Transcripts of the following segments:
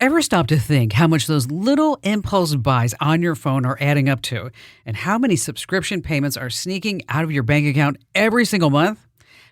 Ever stop to think how much those little impulse buys on your phone are adding up to, and how many subscription payments are sneaking out of your bank account every single month?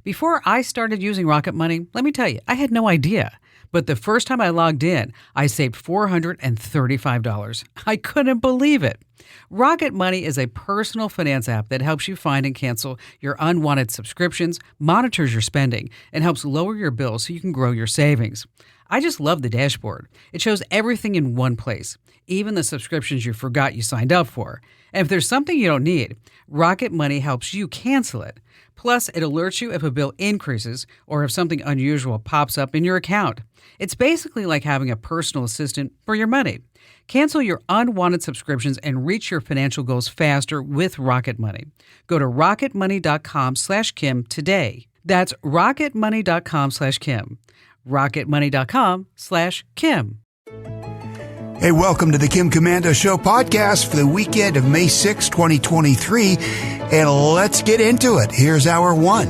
Before I started using Rocket Money, let me tell you, I had no idea. But the first time I logged in, I saved $435. I couldn't believe it. Rocket Money is a personal finance app that helps you find and cancel your unwanted subscriptions, monitors your spending, and helps lower your bills so you can grow your savings. I just love the dashboard. It shows everything in one place, even the subscriptions you forgot you signed up for. And if there's something you don't need, Rocket Money helps you cancel it. Plus, it alerts you if a bill increases or if something unusual pops up in your account. It's basically like having a personal assistant for your money. Cancel your unwanted subscriptions and reach your financial goals faster with Rocket Money. Go to rocketmoney.com/Kim today. That's rocketmoney.com/Kim. rocketmoney.com/Kim. Hey, welcome to the Kim Komando Show podcast for the weekend of May 6, 2023. And let's get into it. Here's hour one.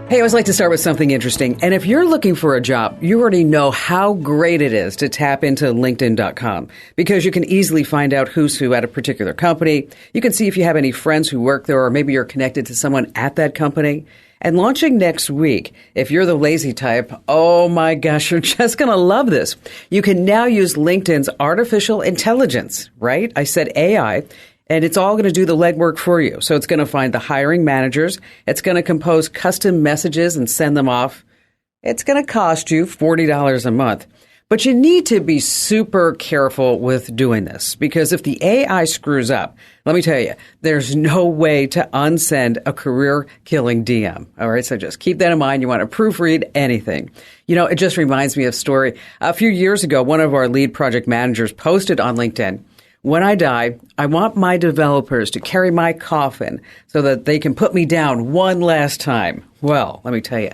Hey, I always like to start with something interesting. And if you're looking for a job, you already know how great it is to tap into LinkedIn.com because you can easily find out who's who at a particular company. You can see if you have any friends who work there or maybe you're connected to someone at that company. And launching next week, if you're the lazy type, oh my gosh, you're just going to love this. You can now use LinkedIn's artificial intelligence, right? I said AI. And it's all going to do the legwork for you. So it's going to find the hiring managers. It's going to compose custom messages and send them off. It's going to cost you $40 a month. But you need to be super careful with doing this because if the AI screws up, let me tell you, there's no way to unsend a career-killing DM. All right, so just keep that in mind. You want to proofread anything. You know, it just reminds me of a story. A few years ago, one of our lead project managers posted on LinkedIn, "When I die, I want my developers to carry my coffin so that they can put me down one last time." Well, let me tell you,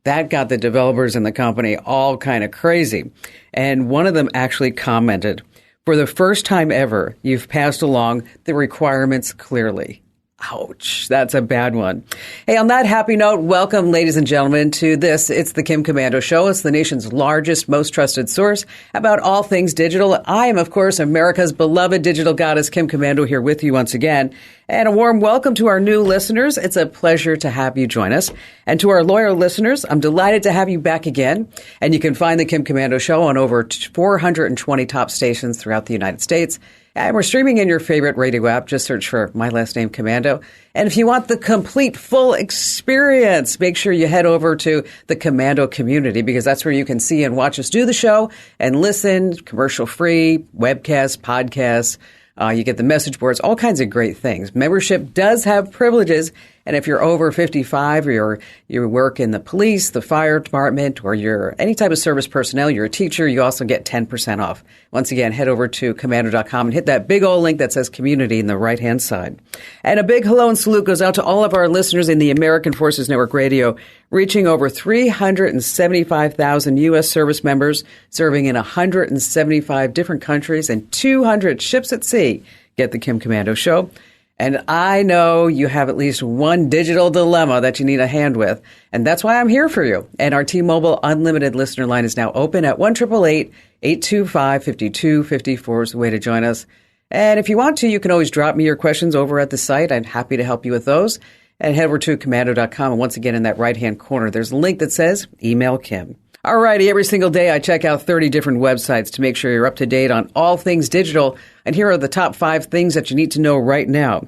that got the developers in the company all kind of crazy. And one of them actually commented, "For the first time ever, you've passed along the requirements clearly." Ouch, that's a bad one. Hey, on that happy note, welcome, ladies and gentlemen, to this. It's the Kim Komando Show. It's the nation's largest, most trusted source about all things digital. I am, of course, America's beloved digital goddess, Kim Komando, here with you once again. And a warm welcome to our new listeners. It's a pleasure to have you join us. And to our loyal listeners, I'm delighted to have you back again. And you can find the Kim Komando Show on over 420 top stations throughout the United States. And we're streaming in your favorite radio app. Just search for my last name, Komando. And if you want the complete, full experience, make sure you head over to the Komando community because that's where you can see and watch us do the show and listen, commercial-free, webcasts, podcasts. You get the message boards, all kinds of great things. Membership does have privileges. And if you're over 55 or you work in the police, the fire department, or you're any type of service personnel, you're a teacher, you also get 10% off. Once again, head over to Komando.com and hit that big old link that says community in the right-hand side. And a big hello and salute goes out to all of our listeners in the American Forces Network Radio, reaching over 375,000 U.S. service members, serving in 175 different countries and 200 ships at sea. Get the Kim Komando Show. And I know you have at least one digital dilemma that you need a hand with, and that's why I'm here for you. And our T-Mobile Unlimited listener line is now open at 1-888-825-5254 is the way to join us. And if you want to, you can always drop me your questions over at the site. I'm happy to help you with those. And head over to Komando.com, and once again, in that right-hand corner, there's a link that says Email Kim. All righty, every single day I check out 30 different websites to make sure you're up to date on all things digital. And here are the top 5 things that you need to know right now.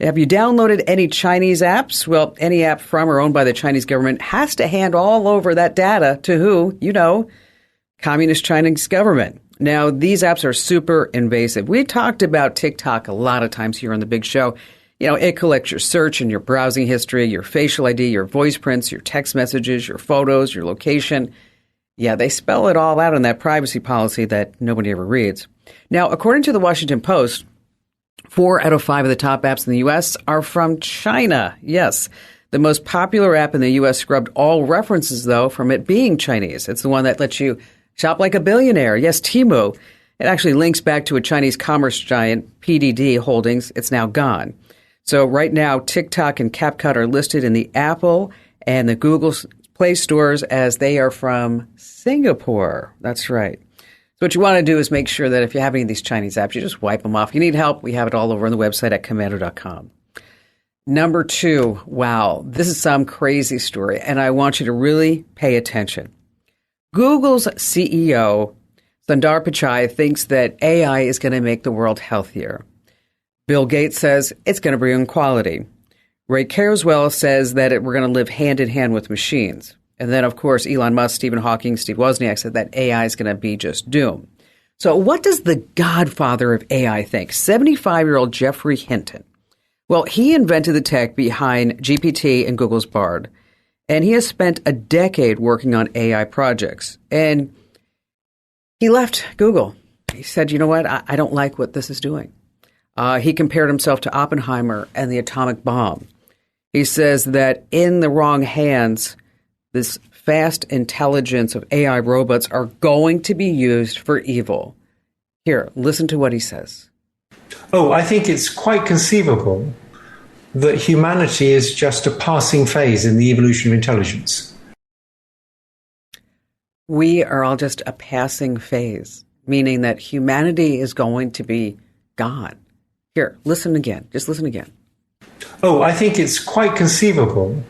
Have you downloaded any Chinese apps? Well, any app from or owned by the Chinese government has to hand all over that data to who? You know, Communist Chinese government. Now, these apps are super invasive. We talked about TikTok a lot of times here on the big show. You know, it collects your search and your browsing history, your facial ID, your voice prints, your text messages, your photos, your location. Yeah, they spell it all out in that privacy policy that nobody ever reads. Now, according to the Washington Post, 4 out of 5 of the top apps in the U.S. are from China. Yes, the most popular app in the U.S. scrubbed all references, though, from it being Chinese. It's the one that lets you shop like a billionaire. Yes, Temu. It actually links back to a Chinese commerce giant, PDD Holdings. It's now gone. So right now, TikTok and CapCut are listed in the Apple and the Google Play stores as they are from Singapore. That's right. So what you want to do is make sure that if you have any of these Chinese apps, you just wipe them off. If you need help, we have it all over on the website at komando.com. Number 2, wow, this is some crazy story, and I want you to really pay attention. Google's CEO, Sundar Pichai, thinks that AI is going to make the world healthier. Bill Gates says it's going to bring equality. Ray Kurzweil says that we're going to live hand in hand with machines. And then, of course, Elon Musk, Stephen Hawking, Steve Wozniak said that AI is going to be just doom. So what does the godfather of AI think? 75-year-old Geoffrey Hinton. Well, he invented the tech behind GPT and Google's Bard. And he has spent a decade working on AI projects. And he left Google. He said, you know what? I don't like what this is doing. He compared himself to Oppenheimer and the atomic bomb. He says that in the wrong hands, this fast intelligence of AI robots are going to be used for evil. Here, listen to what he says. Oh, I think it's quite conceivable that humanity is just a passing phase in the evolution of intelligence. We are all just a passing phase, meaning that humanity is going to be gone. Here, listen again. Just listen again. Oh, I think it's quite conceivable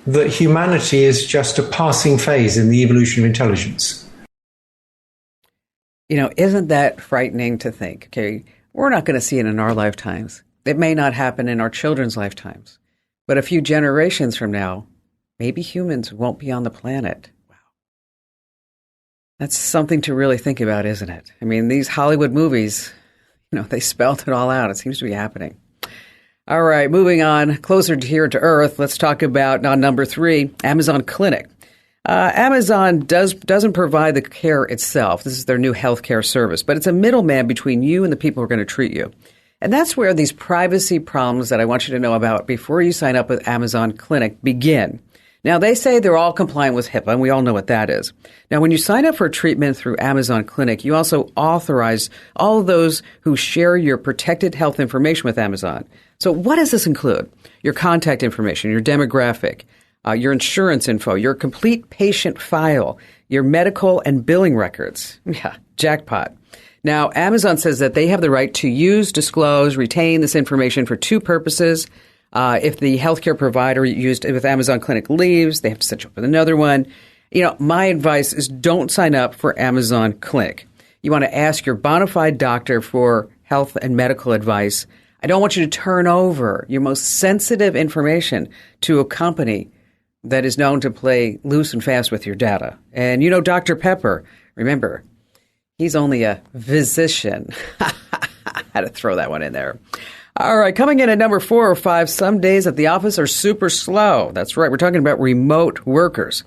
that humanity is just a passing phase in the evolution of intelligence. You know, isn't that frightening to think? Okay, we're not going to see it in our lifetimes. It may not happen in our children's lifetimes. But a few generations from now, maybe humans won't be on the planet. Wow. That's something to really think about, isn't it? I mean, these Hollywood movies, you know, they spelled it all out. It seems to be happening. All right, moving on, closer here to Earth, let's talk about number 3, Amazon Clinic. Amazon doesn't provide the care itself. This is their new healthcare service, but it's a middleman between you and the people who are going to treat you. And that's where these privacy problems that I want you to know about before you sign up with Amazon Clinic begin. Now, they say they're all compliant with HIPAA, and we all know what that is. Now, when you sign up for treatment through Amazon Clinic, you also authorize all of those who share your protected health information with Amazon. So what does this include? Your contact information, your demographic, your insurance info, your complete patient file, your medical and billing records. Yeah, jackpot. Now, Amazon says that they have the right to use, disclose, retain this information for 2 purposes. If the healthcare provider used with Amazon Clinic leaves, they have to set you up with another one. You know, my advice is don't sign up for Amazon Clinic. You want to ask your bona fide doctor for health and medical advice. I don't want you to turn over your most sensitive information to a company that is known to play loose and fast with your data. And you know, Dr. Pepper, remember, he's only a physician. I had to throw that one in there. All right, coming in at number 4 or 5, some days at the office are super slow. That's right, we're talking about remote workers.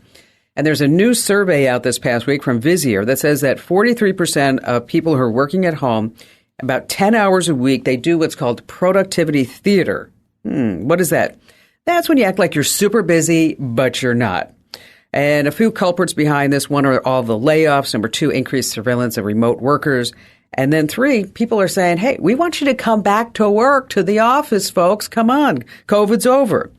And there's a new survey out this past week from Visier that says that 43% of people who are working at home, about 10 hours a week, they do what's called productivity theater. What is that? That's when you act like you're super busy, but you're not. And a few culprits behind this. 1 are all the layoffs. Number 2, increased surveillance of remote workers. And then 3, people are saying, hey, we want you to come back to work, to the office, folks. Come on. COVID's over.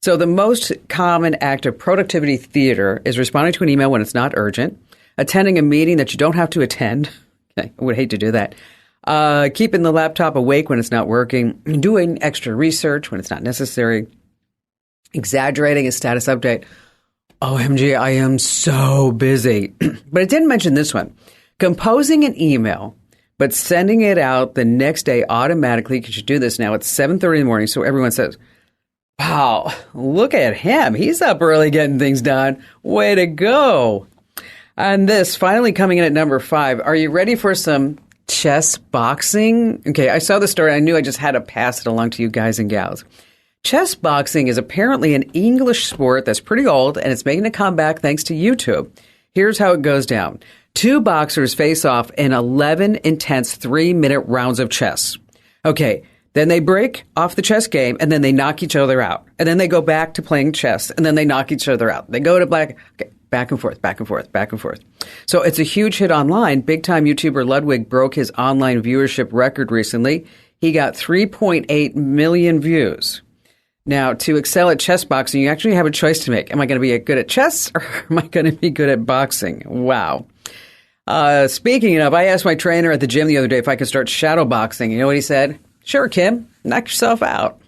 So the most common act of productivity theater is responding to an email when it's not urgent, attending a meeting that you don't have to attend. Okay, I would hate to do that. Keeping the laptop awake when it's not working, doing extra research when it's not necessary, exaggerating a status update. OMG, I am so busy. But it didn't mention this one. Composing an email, but sending it out the next day automatically, because you do this now at 7:30 in the morning, so everyone says, wow, look at him. He's up early getting things done. Way to go. And this, finally coming in at number 5, are you ready for some chess boxing? Okay, I saw the story. I knew I just had to pass it along to you guys and gals. Chess boxing is apparently an English sport that's pretty old, and it's making a comeback thanks to YouTube. Here's how it goes down. 2 boxers face off in 11 intense 3-minute rounds of chess. Okay, then they break off the chess game, and then they knock each other out. And then they go back to playing chess, and then they knock each other out. They go to back and forth, back and forth, back and forth. So it's a huge hit online. Big-time YouTuber Ludwig broke his online viewership record recently. He got 3.8 million views. Now, to excel at chess boxing, you actually have a choice to make. Am I going to be good at chess or am I going to be good at boxing? Wow. Speaking of, I asked my trainer at the gym the other day if I could start shadow boxing. You know what he said? Sure, Kim, knock yourself out.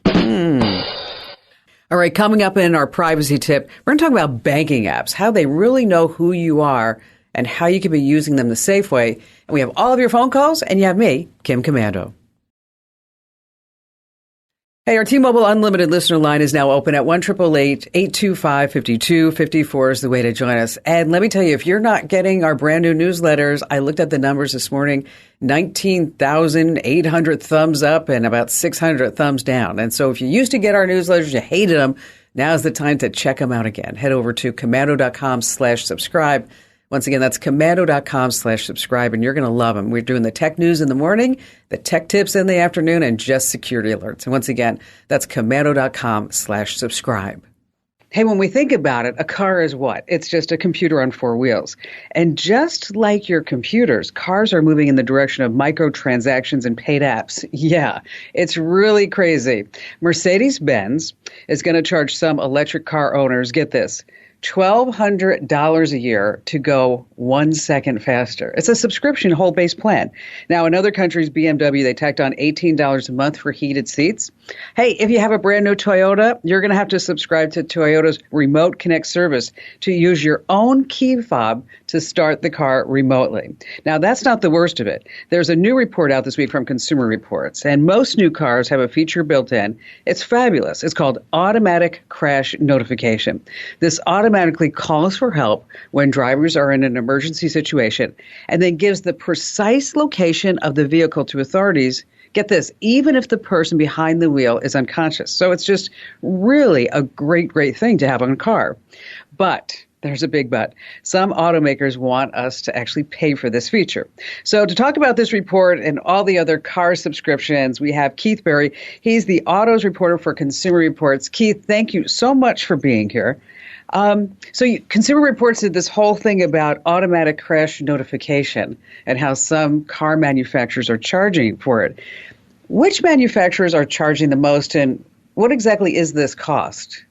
All right, coming up in our privacy tip, we're going to talk about banking apps, how they really know who you are and how you can be using them the safe way. And we have all of your phone calls, and you have me, Kim Komando. Hey, our T-Mobile Unlimited listener line is now open at 1-888-825-5254 is the way to join us. And let me tell you, if you're not getting our brand new newsletters, I looked at the numbers this morning, 19,800 thumbs up and about 600 thumbs down. And so if you used to get our newsletters, you hated them, now's the time to check them out again. Head over to komando.com/subscribe. Once again, that's komando.com/subscribe, and you're going to love them. We're doing the tech news in the morning, the tech tips in the afternoon, and just security alerts. And once again, that's komando.com/subscribe. Hey, when we think about it, a car is what? It's just a computer on four wheels. And just like your computers, cars are moving in the direction of microtransactions and paid apps. Yeah, it's really crazy. Mercedes-Benz is going to charge some electric car owners, get this, $1,200 a year to go 1 second faster. It's a subscription whole-based plan. Now, in other countries, BMW, they tacked on $18 a month for heated seats. Hey, if you have a brand new Toyota, you're going to have to subscribe to Toyota's Remote Connect service to use your own key fob to start the car remotely. Now, that's not the worst of it. There's a new report out this week from Consumer Reports, and most new cars have a feature built in. It's fabulous. It's called automatic crash notification. This automatically calls for help when drivers are in an emergency situation and then gives the precise location of the vehicle to authorities. Get this, even if the person behind the wheel is unconscious. So it's just really a great, great thing to have on a car. But there's a big but. Some automakers want us to actually pay for this feature. So to talk about this report and all the other car subscriptions, we have Keith Berry. He's the autos reporter for Consumer Reports. Keith, thank you so much for being here. Consumer Reports did this whole thing about automatic crash notification and how some car manufacturers are charging for it. Which manufacturers are charging the most, and what exactly is this cost?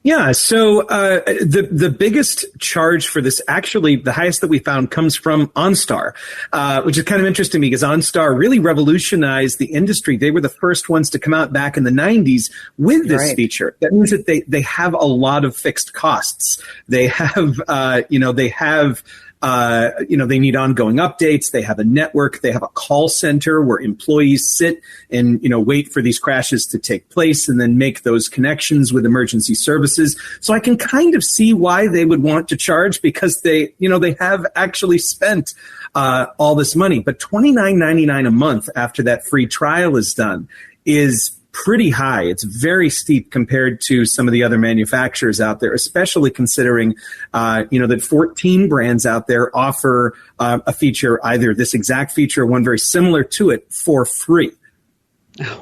Yeah, so the biggest charge for this, actually the highest that we found, comes from OnStar, which is kind of interesting because OnStar really revolutionized the industry. They were the first ones to come out back in the 90s with this feature. That means that they have a lot of fixed costs. They have, they need ongoing updates. They have a network. They have a call center where employees sit and, wait for these crashes to take place and then make those connections with emergency services. So I can kind of see why they would want to charge, because they have actually spent all this money. But $29.99 a month after that free trial is done is pretty high. It's very steep compared to some of the other manufacturers out there, especially considering, that 14 brands out there offer a feature, either this exact feature or one very similar to it, for free.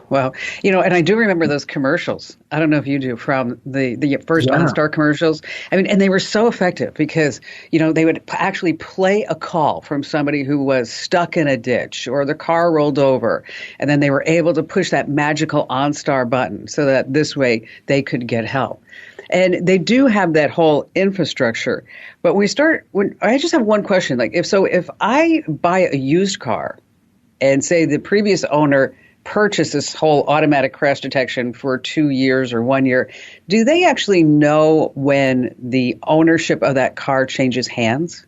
Well, and I do remember those commercials. I don't know if you do, from the first OnStar commercials. I mean, and they were so effective because, they would actually play a call from somebody who was stuck in a ditch or the car rolled over. And then they were able to push that magical OnStar button so that this way they could get help. And they do have that whole infrastructure. But I just have one question. If I buy a used car and say the previous owner purchase this whole automatic crash detection for 2 years or 1 year, do they actually know when the ownership of that car changes hands?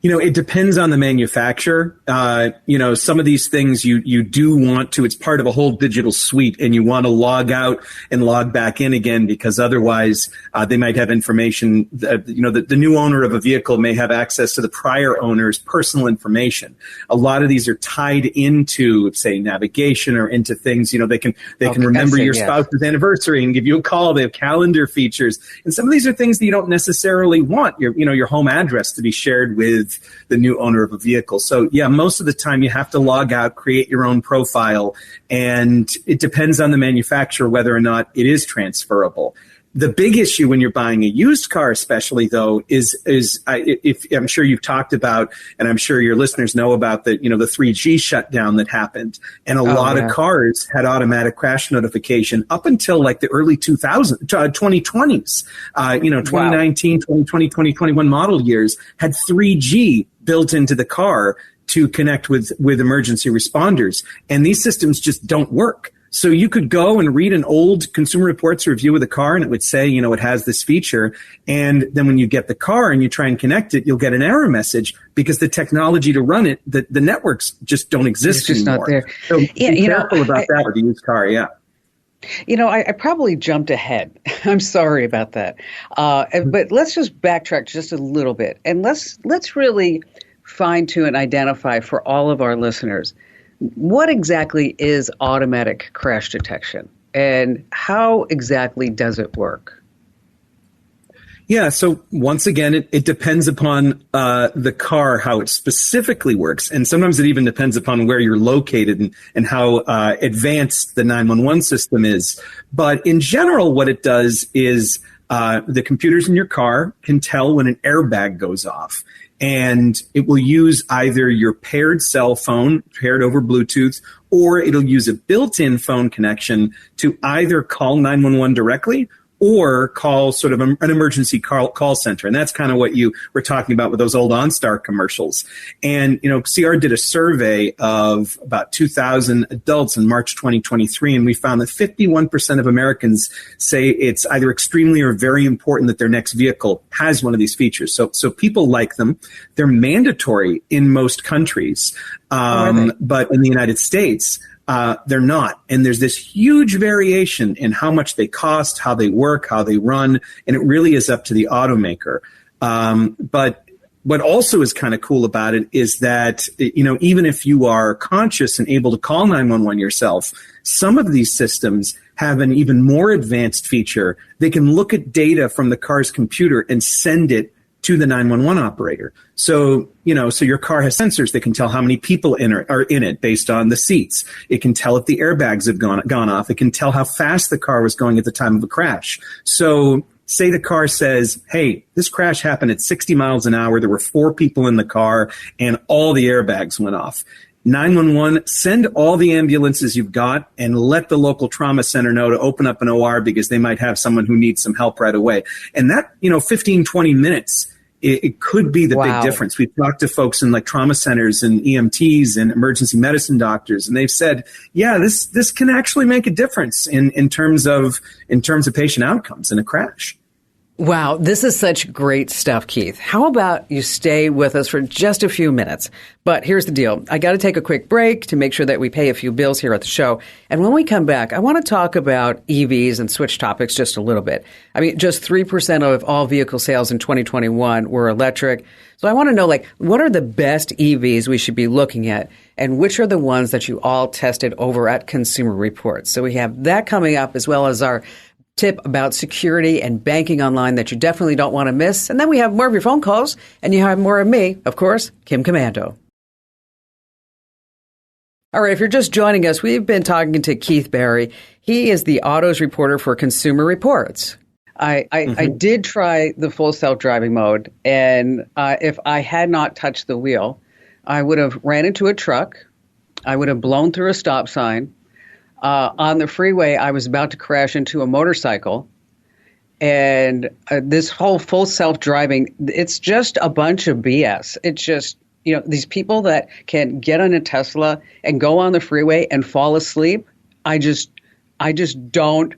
It depends on the manufacturer. Some of these things you do want to, it's part of a whole digital suite, and you want to log out and log back in again, because otherwise they might have information that, the new owner of a vehicle may have access to the prior owner's personal information. A lot of these are tied into, say, navigation or into things, they can remember your spouse's anniversary and give you a call. They have calendar features. And some of these are things that you don't necessarily want your home address to be shared with the new owner of a vehicle. So yeah, most of the time you have to log out, create your own profile, and it depends on the manufacturer whether or not it is transferable. The big issue when you're buying a used car, especially though, is if I'm sure you've talked about, and I'm sure your listeners know about the 3G shutdown that happened, and a lot of cars had automatic crash notification up until like the early 2020s. 2019, 2020, 2021 model years had 3G built into the car to connect with emergency responders, and these systems just don't work. So you could go and read an old Consumer Reports review of the car, and it would say, it has this feature. And then when you get the car and you try and connect it, you'll get an error message because the technology to run it, the networks just don't exist anymore. Not there. So be careful about that with the used car, yeah. I probably jumped ahead. I'm sorry about that. But let's just backtrack just a little bit, and let's really fine-tune and identify for all of our listeners, what exactly is automatic crash detection, and how exactly does it work? Yeah, so once again, it depends upon the car, how it specifically works. And sometimes it even depends upon where you're located and how advanced the 911 system is. But in general, what it does is the computers in your car can tell when an airbag goes off. And it will use either your paired cell phone, paired over Bluetooth, or it'll use a built-in phone connection to either call 911 directly or call sort of an emergency call center. And that's kind of what you were talking about with those old OnStar commercials. And, CR did a survey of about 2,000 adults in March 2023, and we found that 51% of Americans say it's either extremely or very important that their next vehicle has one of these features. So people like them. They're mandatory in most countries, but in the United States, they're not. And there's this huge variation in how much they cost, how they work, how they run, and it really is up to the automaker. But what also is kind of cool about it is that, even if you are conscious and able to call 911 yourself, some of these systems have an even more advanced feature. They can look at data from the car's computer and send it to the 911 operator. So, so your car has sensors that can tell how many people are in it based on the seats. It can tell if the airbags have gone off. It can tell how fast the car was going at the time of a crash. So say the car says, hey, this crash happened at 60 miles an hour. There were 4 people in the car and all the airbags went off. 911, send all the ambulances you've got and let the local trauma center know to open up an OR because they might have someone who needs some help right away. And that, 15, 20 minutes, it could be the big difference. We've talked to folks in like trauma centers and EMTs and emergency medicine doctors, and they've said, yeah, this can actually make a difference in terms of patient outcomes in a crash. Wow, this is such great stuff, Keith. How about you stay with us for just a few minutes? But here's the deal. I got to take a quick break to make sure that we pay a few bills here at the show. And when we come back, I want to talk about EVs and switch topics just a little bit. I mean, just 3% of all vehicle sales in 2021 were electric. So I want to know, what are the best EVs we should be looking at? And which are the ones that you all tested over at Consumer Reports? So we have that coming up, as well as our tip about security and banking online that you definitely don't want to miss. And then we have more of your phone calls, and you have more of me, of course, Kim Komando. All right, if you're just joining us, we've been talking to Keith Barry. He is the autos reporter for Consumer Reports. I did try the full self-driving mode, and if I had not touched the wheel, I would have ran into a truck. I would have blown through a stop sign. On the freeway, I was about to crash into a motorcycle. And this whole full self-driving, it's just a bunch of BS. It's just, these people that can get on a Tesla and go on the freeway and fall asleep. I just don't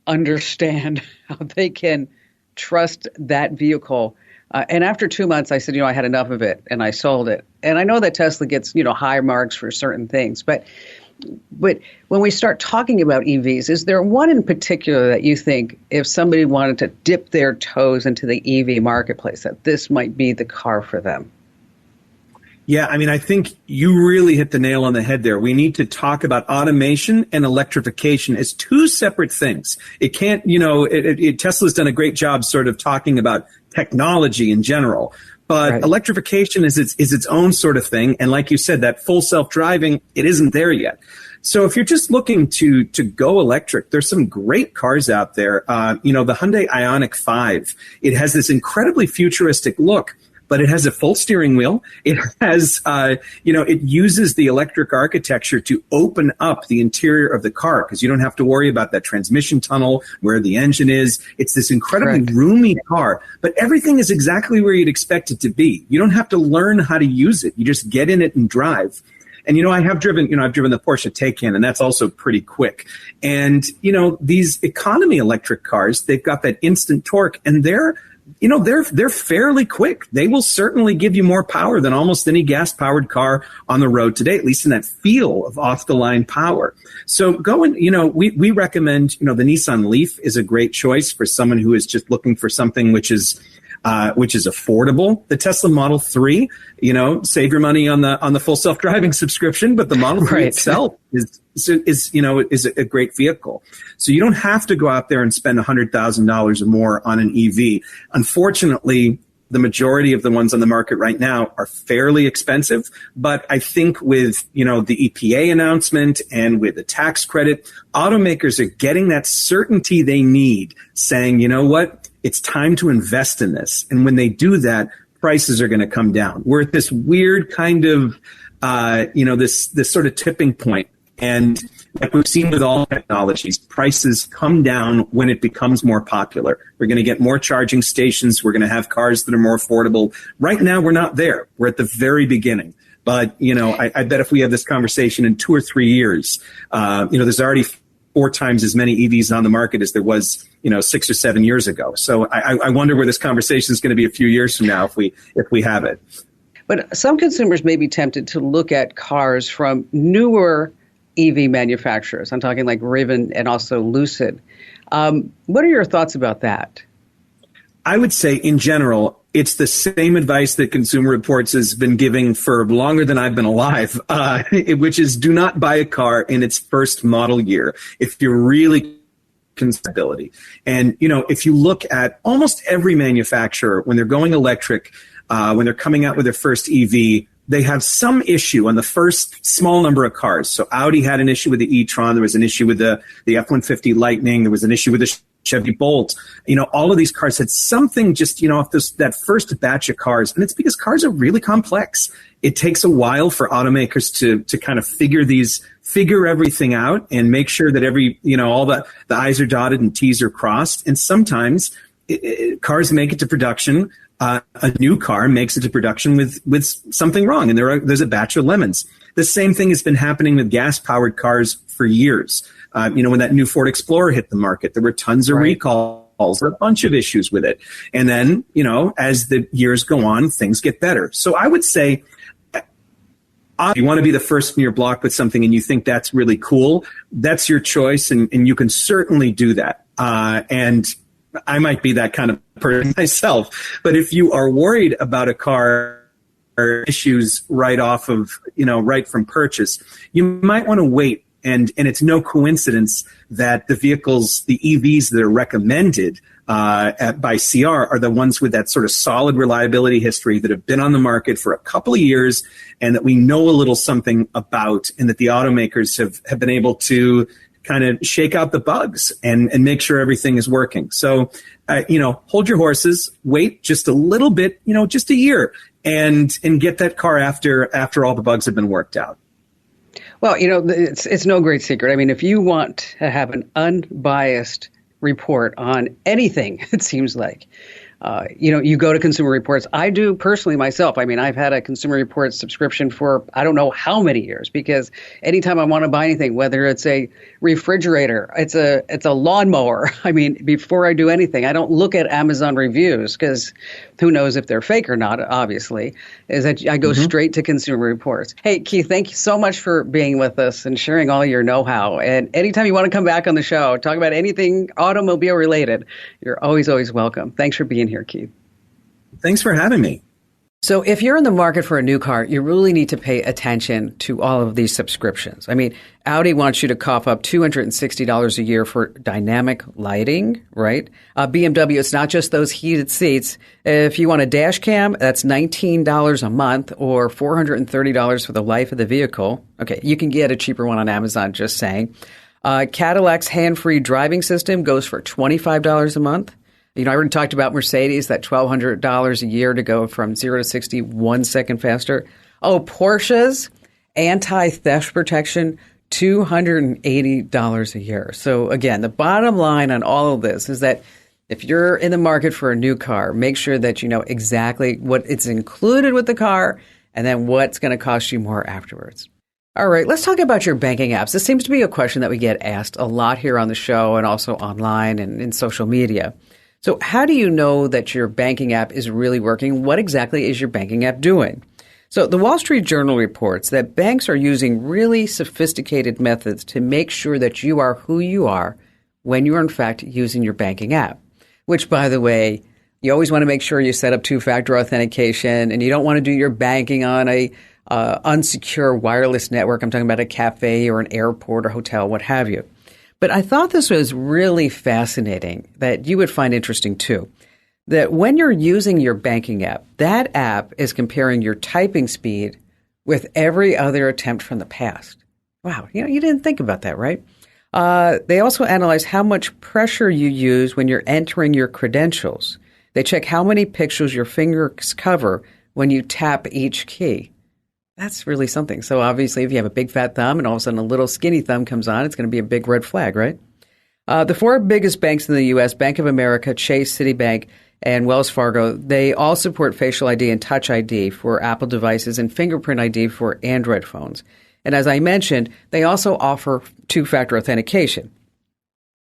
understand how they can trust that vehicle. And after 2 months, I said, I had enough of it, and I sold it. And I know that Tesla gets, high marks for certain things, but when we start talking about EVs, is there one in particular that you think if somebody wanted to dip their toes into the EV marketplace, that this might be the car for them? Yeah, I think you really hit the nail on the head there. We need to talk about automation and electrification as two separate things. It can't, Tesla's done a great job sort of talking about technology in general. But Right. electrification is its own sort of thing. And like you said, that full self-driving, it isn't there yet. So if you're just looking to go electric, there's some great cars out there. The Hyundai Ioniq 5, it has this incredibly futuristic look, but it has a full steering wheel. It has, it uses the electric architecture to open up the interior of the car because you don't have to worry about that transmission tunnel where the engine is. It's this incredibly Correct. roomy car, but everything is exactly where you'd expect it to be. You don't have to learn how to use it. You just get in it and drive. And, I've driven the Porsche Taycan, and that's also pretty quick. And, these economy electric cars, they've got that instant torque, and they're fairly quick. They will certainly give you more power than almost any gas-powered car on the road today, at least in that feel of off-the-line power. So we recommend, the Nissan Leaf is a great choice for someone who is just looking for something which is affordable. The Tesla Model 3, save your money on the full self-driving subscription, but the Model 3 Right. itself is a great vehicle. So you don't have to go out there and spend $100,000 or more on an EV. Unfortunately, the majority of the ones on the market right now are fairly expensive, but I think with, the EPA announcement and with the tax credit, automakers are getting that certainty they need, saying, you know what? It's time to invest in this. And when they do that, prices are going to come down. We're at this weird kind of, this sort of tipping point. And like we've seen with all technologies, prices come down when it becomes more popular. We're going to get more charging stations. We're going to have cars that are more affordable. Right now, we're not there. We're at the very beginning. But, I bet if we have this conversation in 2 or 3 years, there's already 4 times as many EVs on the market as there was, 6 or 7 years ago. So I wonder where this conversation is going to be a few years from now if we have it. But some consumers may be tempted to look at cars from newer EV manufacturers. I'm talking like Rivian and also Lucid. What are your thoughts about that? I would say in general, it's the same advice that Consumer Reports has been giving for longer than I've been alive, which is do not buy a car in its first model year if you're really stability. And, if you look at almost every manufacturer, when they're going electric, when they're coming out with their first EV, they have some issue on the first small number of cars. So Audi had an issue with the e-tron. There was an issue with the F-150 Lightning. There was an issue with the Chevy Bolt. All of these cars had something just, off that first batch of cars. And it's because cars are really complex. It takes a while for automakers to kind of figure everything out and make sure that all the I's are dotted and T's are crossed. And sometimes cars make it to production. A new car makes it to production with something wrong, and there's a batch of lemons. The same thing has been happening with gas-powered cars for years. When that new Ford Explorer hit the market, there were tons of recalls, a bunch of issues with it. And then, as the years go on, things get better. So I would say, if you want to be the first in your block with something and you think that's really cool, that's your choice, and you can certainly do that. And I might be that kind of person myself, but if you are worried about a car or issues right off of, right from purchase, you might want to wait. And it's no coincidence that the vehicles, the EVs that are recommended by CR are the ones with that sort of solid reliability history that have been on the market for a couple of years and that we know a little something about, and that the automakers have been able to kind of shake out the bugs and make sure everything is working. So, hold your horses, wait just a little bit, just a year, and get that car after all the bugs have been worked out. Well, it's no great secret. I mean, if you want to have an unbiased report on anything, it seems like, you go to Consumer Reports. I do personally myself. I mean, I've had a Consumer Reports subscription for I don't know how many years, because anytime I want to buy anything, whether it's a refrigerator, it's a lawnmower. I mean, before I do anything, I don't look at Amazon reviews because who knows if they're fake or not, obviously, is that I go straight to Consumer Reports. Hey, Keith, thank you so much for being with us and sharing all your know-how. And anytime you want to come back on the show, talk about anything automobile related, you're always welcome. Thanks for being here, Keith. Thanks for having me. So if you're in the market for a new car, you really need to pay attention to all of these subscriptions. I mean, Audi wants you to cough up $260 a year for dynamic lighting, right? BMW, it's not just those heated seats. If you want a dash cam, that's $19 a month or $430 for the life of the vehicle. Okay, you can get a cheaper one on Amazon, just saying. Cadillac's hand-free driving system goes for $25 a month. You know, I already talked about Mercedes, that $1,200 a year to go from 0 to 60 1 second faster. Oh, Porsche's anti-theft protection, $280 a year. So again, the bottom line on all of this is that if you're in the market for a new car, make sure that you know exactly what it's included with the car and then what's going to cost you more afterwards. All right, let's talk about your banking apps. This seems to be a question that we get asked a lot here on the show and also online and in social media. So how do you know that your banking app is really working? What exactly is your banking app doing? So the Wall Street Journal reports that banks are using really sophisticated methods to make sure that you are who you are when you are in fact using your banking app, which, by the way, you always want to make sure you set up two-factor authentication and you don't want to do your banking on a unsecure wireless network. I'm talking about a cafe or an airport or hotel, what have you. But I thought this was really fascinating that you would find interesting too, that when you're using your banking app, that app is comparing your typing speed with every other attempt from the past. Wow, you know, you didn't think about that, right? They also analyze how much pressure you use when you're entering your credentials. They check how many pixels your fingers cover when you tap each key. That's really something. So obviously, if you have a big fat thumb and all of a sudden a little skinny thumb comes on, it's going to be a big red flag, right? The four biggest banks in the U.S., Bank of America, Chase, Citibank, and Wells Fargo, they all support Facial ID and Touch ID for Apple devices and Fingerprint ID for Android phones. And as I mentioned, they also offer two-factor authentication.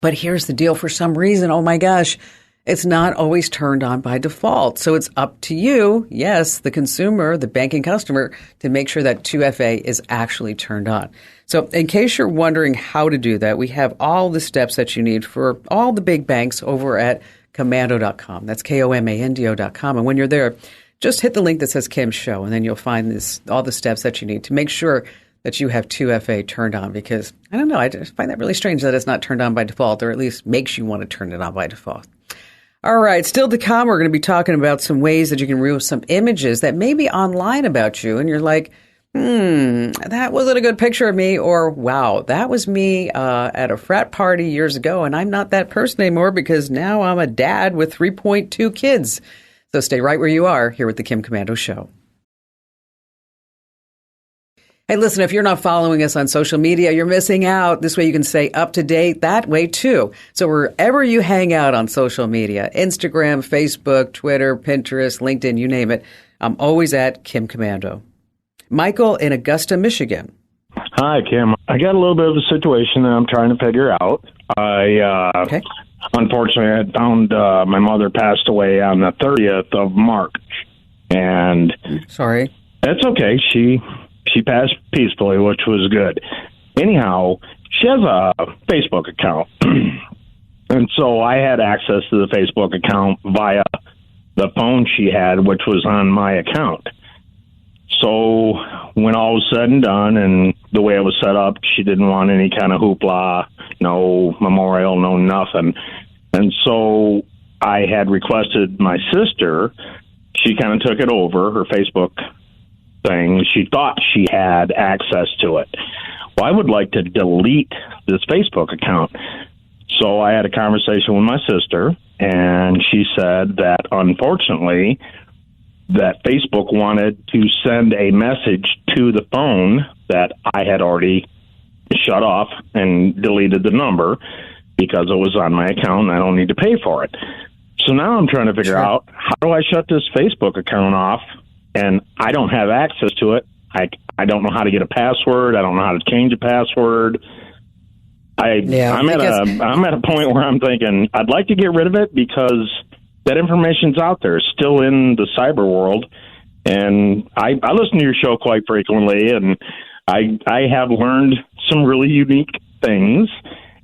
But here's the deal. For some reason, oh my gosh, it's not always turned on by default. So it's up to you, yes, the consumer, the banking customer, to make sure that 2FA is actually turned on. So in case you're wondering how to do that, we have all the steps that you need for all the big banks over at Komando.com. That's Komando.com. And when you're there, just hit the link that says Kim Show, and then you'll find all the steps that you need to make sure that you have 2FA turned on, because I don't know, I just find that really strange that it's not turned on by default, or at least makes you want to turn it on by default. All right, still to come, we're going to be talking about some ways that you can remove some images that may be online about you, and you're like, that wasn't a good picture of me, or wow, that was me at a frat party years ago, and I'm not that person anymore because now I'm a dad with 3.2 kids. So stay right where you are here with the Kim Komando Show. Hey, listen, if you're not following us on social media, you're missing out. This way you can stay up to date that way too. So wherever you hang out on social media, Instagram, Facebook, Twitter, Pinterest, LinkedIn, you name it, I'm always at Kim Komando. Michael in Augusta, Michigan. Hi, Kim. I got a little bit of a situation that I'm trying to figure out. Okay. Unfortunately, I found my mother passed away on the 30th of March. And sorry. That's okay. She passed peacefully, which was good. Anyhow, she has a Facebook account. And so I had access to the Facebook account via the phone she had, which was on my account. So when all was said and done and the way it was set up, she didn't want any kind of hoopla, no memorial, no nothing. And so I had requested my sister. She kind of took it over, her Facebook thing. She thought she had access to it. Well, I would like to delete this Facebook account. So I had a conversation with my sister, and she said that unfortunately that Facebook wanted to send a message to the phone that I had already shut off and deleted the number because it was on my account and I don't need to pay for it. So now I'm trying to figure out, how do I shut this Facebook account off? And I don't have access to it. I don't know how to get a password. I don't know how to change a password. I'm at a point where I'm thinking I'd like to get rid of it because that information's out there, still in the cyber world. And I listen to your show quite frequently, and I have learned some really unique things.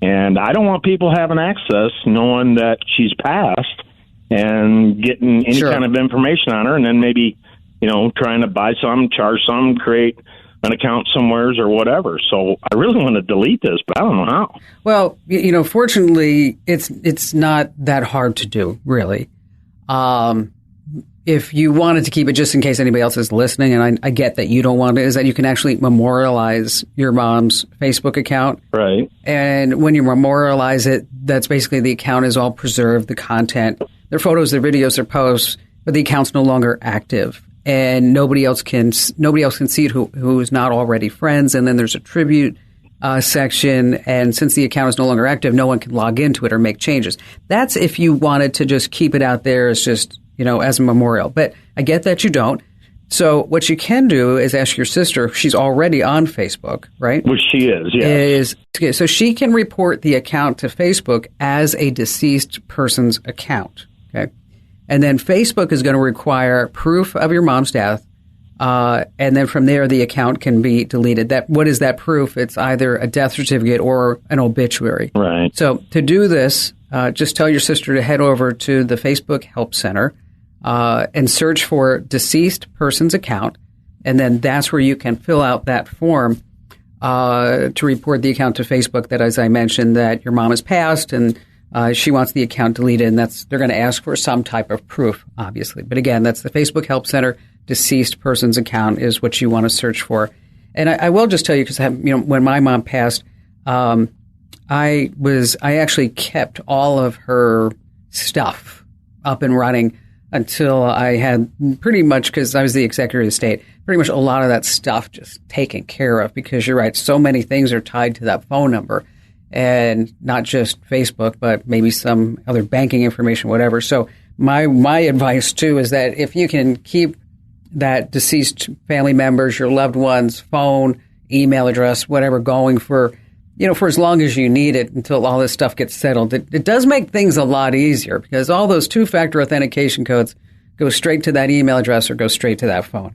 And I don't want people having access knowing that she's passed and getting any kind of information on her, and then maybe trying to buy some, charge some, create an account somewheres or whatever. So I really want to delete this, but I don't know how. Well, fortunately, it's not that hard to do, really. If you wanted to keep it, just in case anybody else is listening, and I get that you don't want it, is that you can actually memorialize your mom's Facebook account. Right. And when you memorialize it, that's basically the account is all preserved, the content, their photos, their videos, their posts, but the account's no longer active. And nobody else can see it who is not already friends. And then there's a tribute section. And since the account is no longer active, no one can log into it or make changes. That's if you wanted to just keep it out there as just, as a memorial. But I get that you don't. So what you can do is ask your sister. She's already on Facebook, right? Which she is, yeah. So she can report the account to Facebook as a deceased person's account, okay? And then Facebook is going to require proof of your mom's death. And then from there, the account can be deleted. What is that proof? It's either a death certificate or an obituary. Right. So to do this, just tell your sister to head over to the Facebook Help Center and search for deceased person's account. And then that's where you can fill out that form to report the account to Facebook that, as I mentioned, that your mom has passed and she wants the account deleted. And they're going to ask for some type of proof, obviously. But again, that's the Facebook Help Center. Deceased person's account is what you want to search for. And I will just tell you, because when my mom passed, I actually kept all of her stuff up and running until I had pretty much, because I was the executor of the estate, pretty much a lot of that stuff just taken care of, because you're right, so many things are tied to that phone number, and not just Facebook, but maybe some other banking information, whatever. So my advice too is that if you can keep that deceased family members, your loved ones' phone, email address, whatever, going for as long as you need it until all this stuff gets settled. It does make things a lot easier, because all those two-factor authentication codes go straight to that email address or go straight to that phone.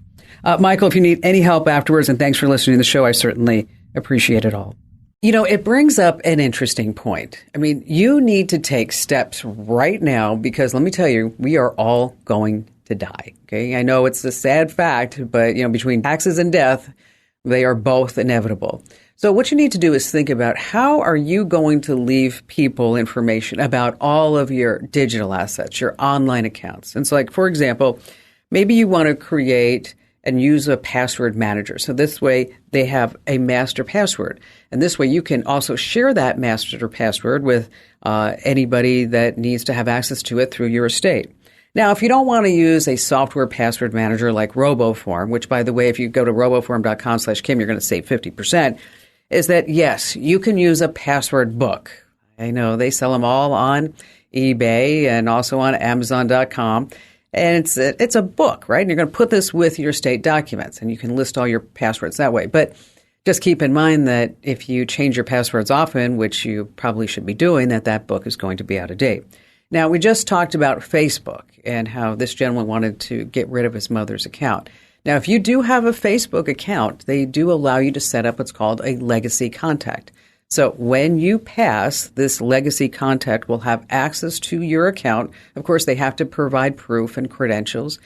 Michael, if you need any help afterwards, and thanks for listening to the show, I certainly appreciate it all. It brings up an interesting point. I mean, you need to take steps right now, because let me tell you, we are all going to die. Okay. I know it's a sad fact, but between taxes and death, they are both inevitable. So what you need to do is think about, how are you going to leave people information about all of your digital assets, your online accounts? And so, like, for example, maybe you want to create and use a password manager. So this way they have a master password. And this way you can also share that master password with anybody that needs to have access to it through your estate. Now, if you don't want to use a software password manager like RoboForm, which, by the way, if you go to roboform.com/Kim, you're going to save 50%, is that, yes, you can use a password book. I know they sell them all on eBay and also on Amazon.com. And it's a book, right? And you're going to put this with your state documents, and you can list all your passwords that way. But just keep in mind that if you change your passwords often, which you probably should be doing, that book is going to be out of date. Now, we just talked about Facebook and how this gentleman wanted to get rid of his mother's account. Now, if you do have a Facebook account, they do allow you to set up what's called a legacy contact. So when you pass, this legacy contact will have access to your account. Of course, they have to provide proof and credentials,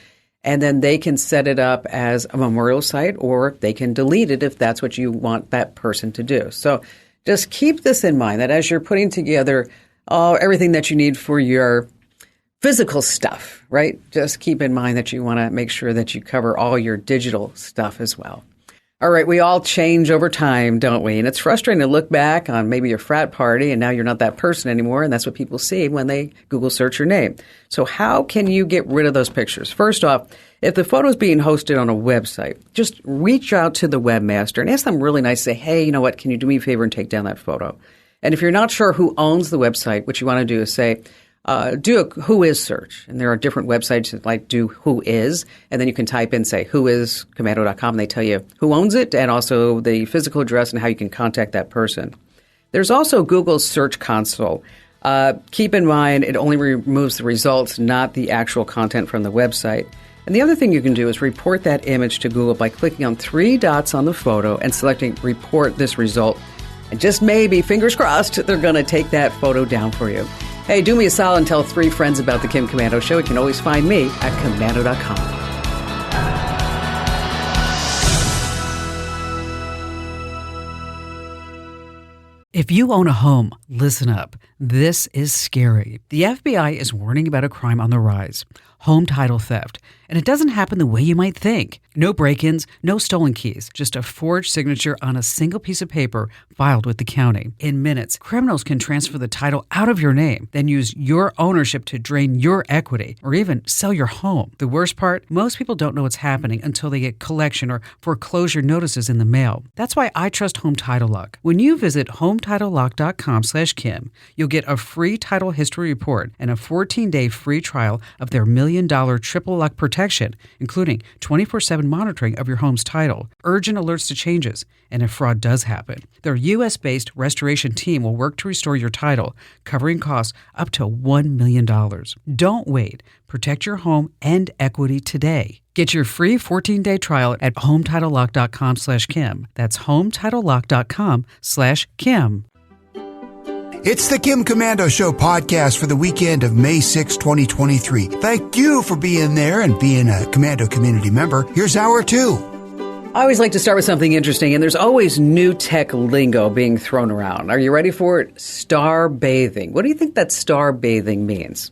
and then they can set it up as a memorial site, or they can delete it if that's what you want that person to do. So just keep this in mind, that as you're putting together everything that you need for your physical stuff, right? Just keep in mind that you want to make sure that you cover all your digital stuff as well. All right, we all change over time, don't we? And it's frustrating to look back on maybe your frat party and now you're not that person anymore, and that's what people see when they Google search your name. So how can you get rid of those pictures? First off, if the photo is being hosted on a website, just reach out to the webmaster and ask them really nice, say, hey, you know what, can you do me a favor and take down that photo? And if you're not sure who owns the website, what you want to do is say, do a Whois search. And there are different websites that like do Whois. And then you can type in, say, whoiscommando.com, and they tell you who owns it and also the physical address and how you can contact that person. There's also Google's Search Console. Keep in mind, it only removes the results, not the actual content from the website. And the other thing you can do is report that image to Google by clicking on 3 dots on the photo and selecting Report this result. And just maybe, fingers crossed, they're going to take that photo down for you. Hey, do me a solid and tell 3 friends about the Kim Komando Show. You can always find me at Komando.com. If you own a home, listen up. This is scary. The FBI is warning about a crime on the rise, home title theft. And it doesn't happen the way you might think. No break-ins, no stolen keys, just a forged signature on a single piece of paper filed with the county. In minutes, criminals can transfer the title out of your name, then use your ownership to drain your equity or even sell your home. The worst part, most people don't know what's happening until they get collection or foreclosure notices in the mail. That's why I trust Home Title Lock. When you visit HometitleLock.com/Kim, you'll get a free title history report and a 14-day free trial of their $1 million triple lock protection, including 24/7 monitoring of your home's title, urgent alerts to changes, and if fraud does happen. Their U.S.-based restoration team will work to restore your title, covering costs up to $1 million. Don't wait. Protect your home and equity today. Get your free 14-day trial at HometitleLock.com/Kim. That's HometitleLock.com/Kim. It's the Kim Komando Show podcast for the weekend of May 6, 2023. Thank you for being there and being a Komando community member. Here's hour 2. I always like to start with something interesting, and there's always new tech lingo being thrown around. Are you ready for it? Star bathing. What do you think that star bathing means?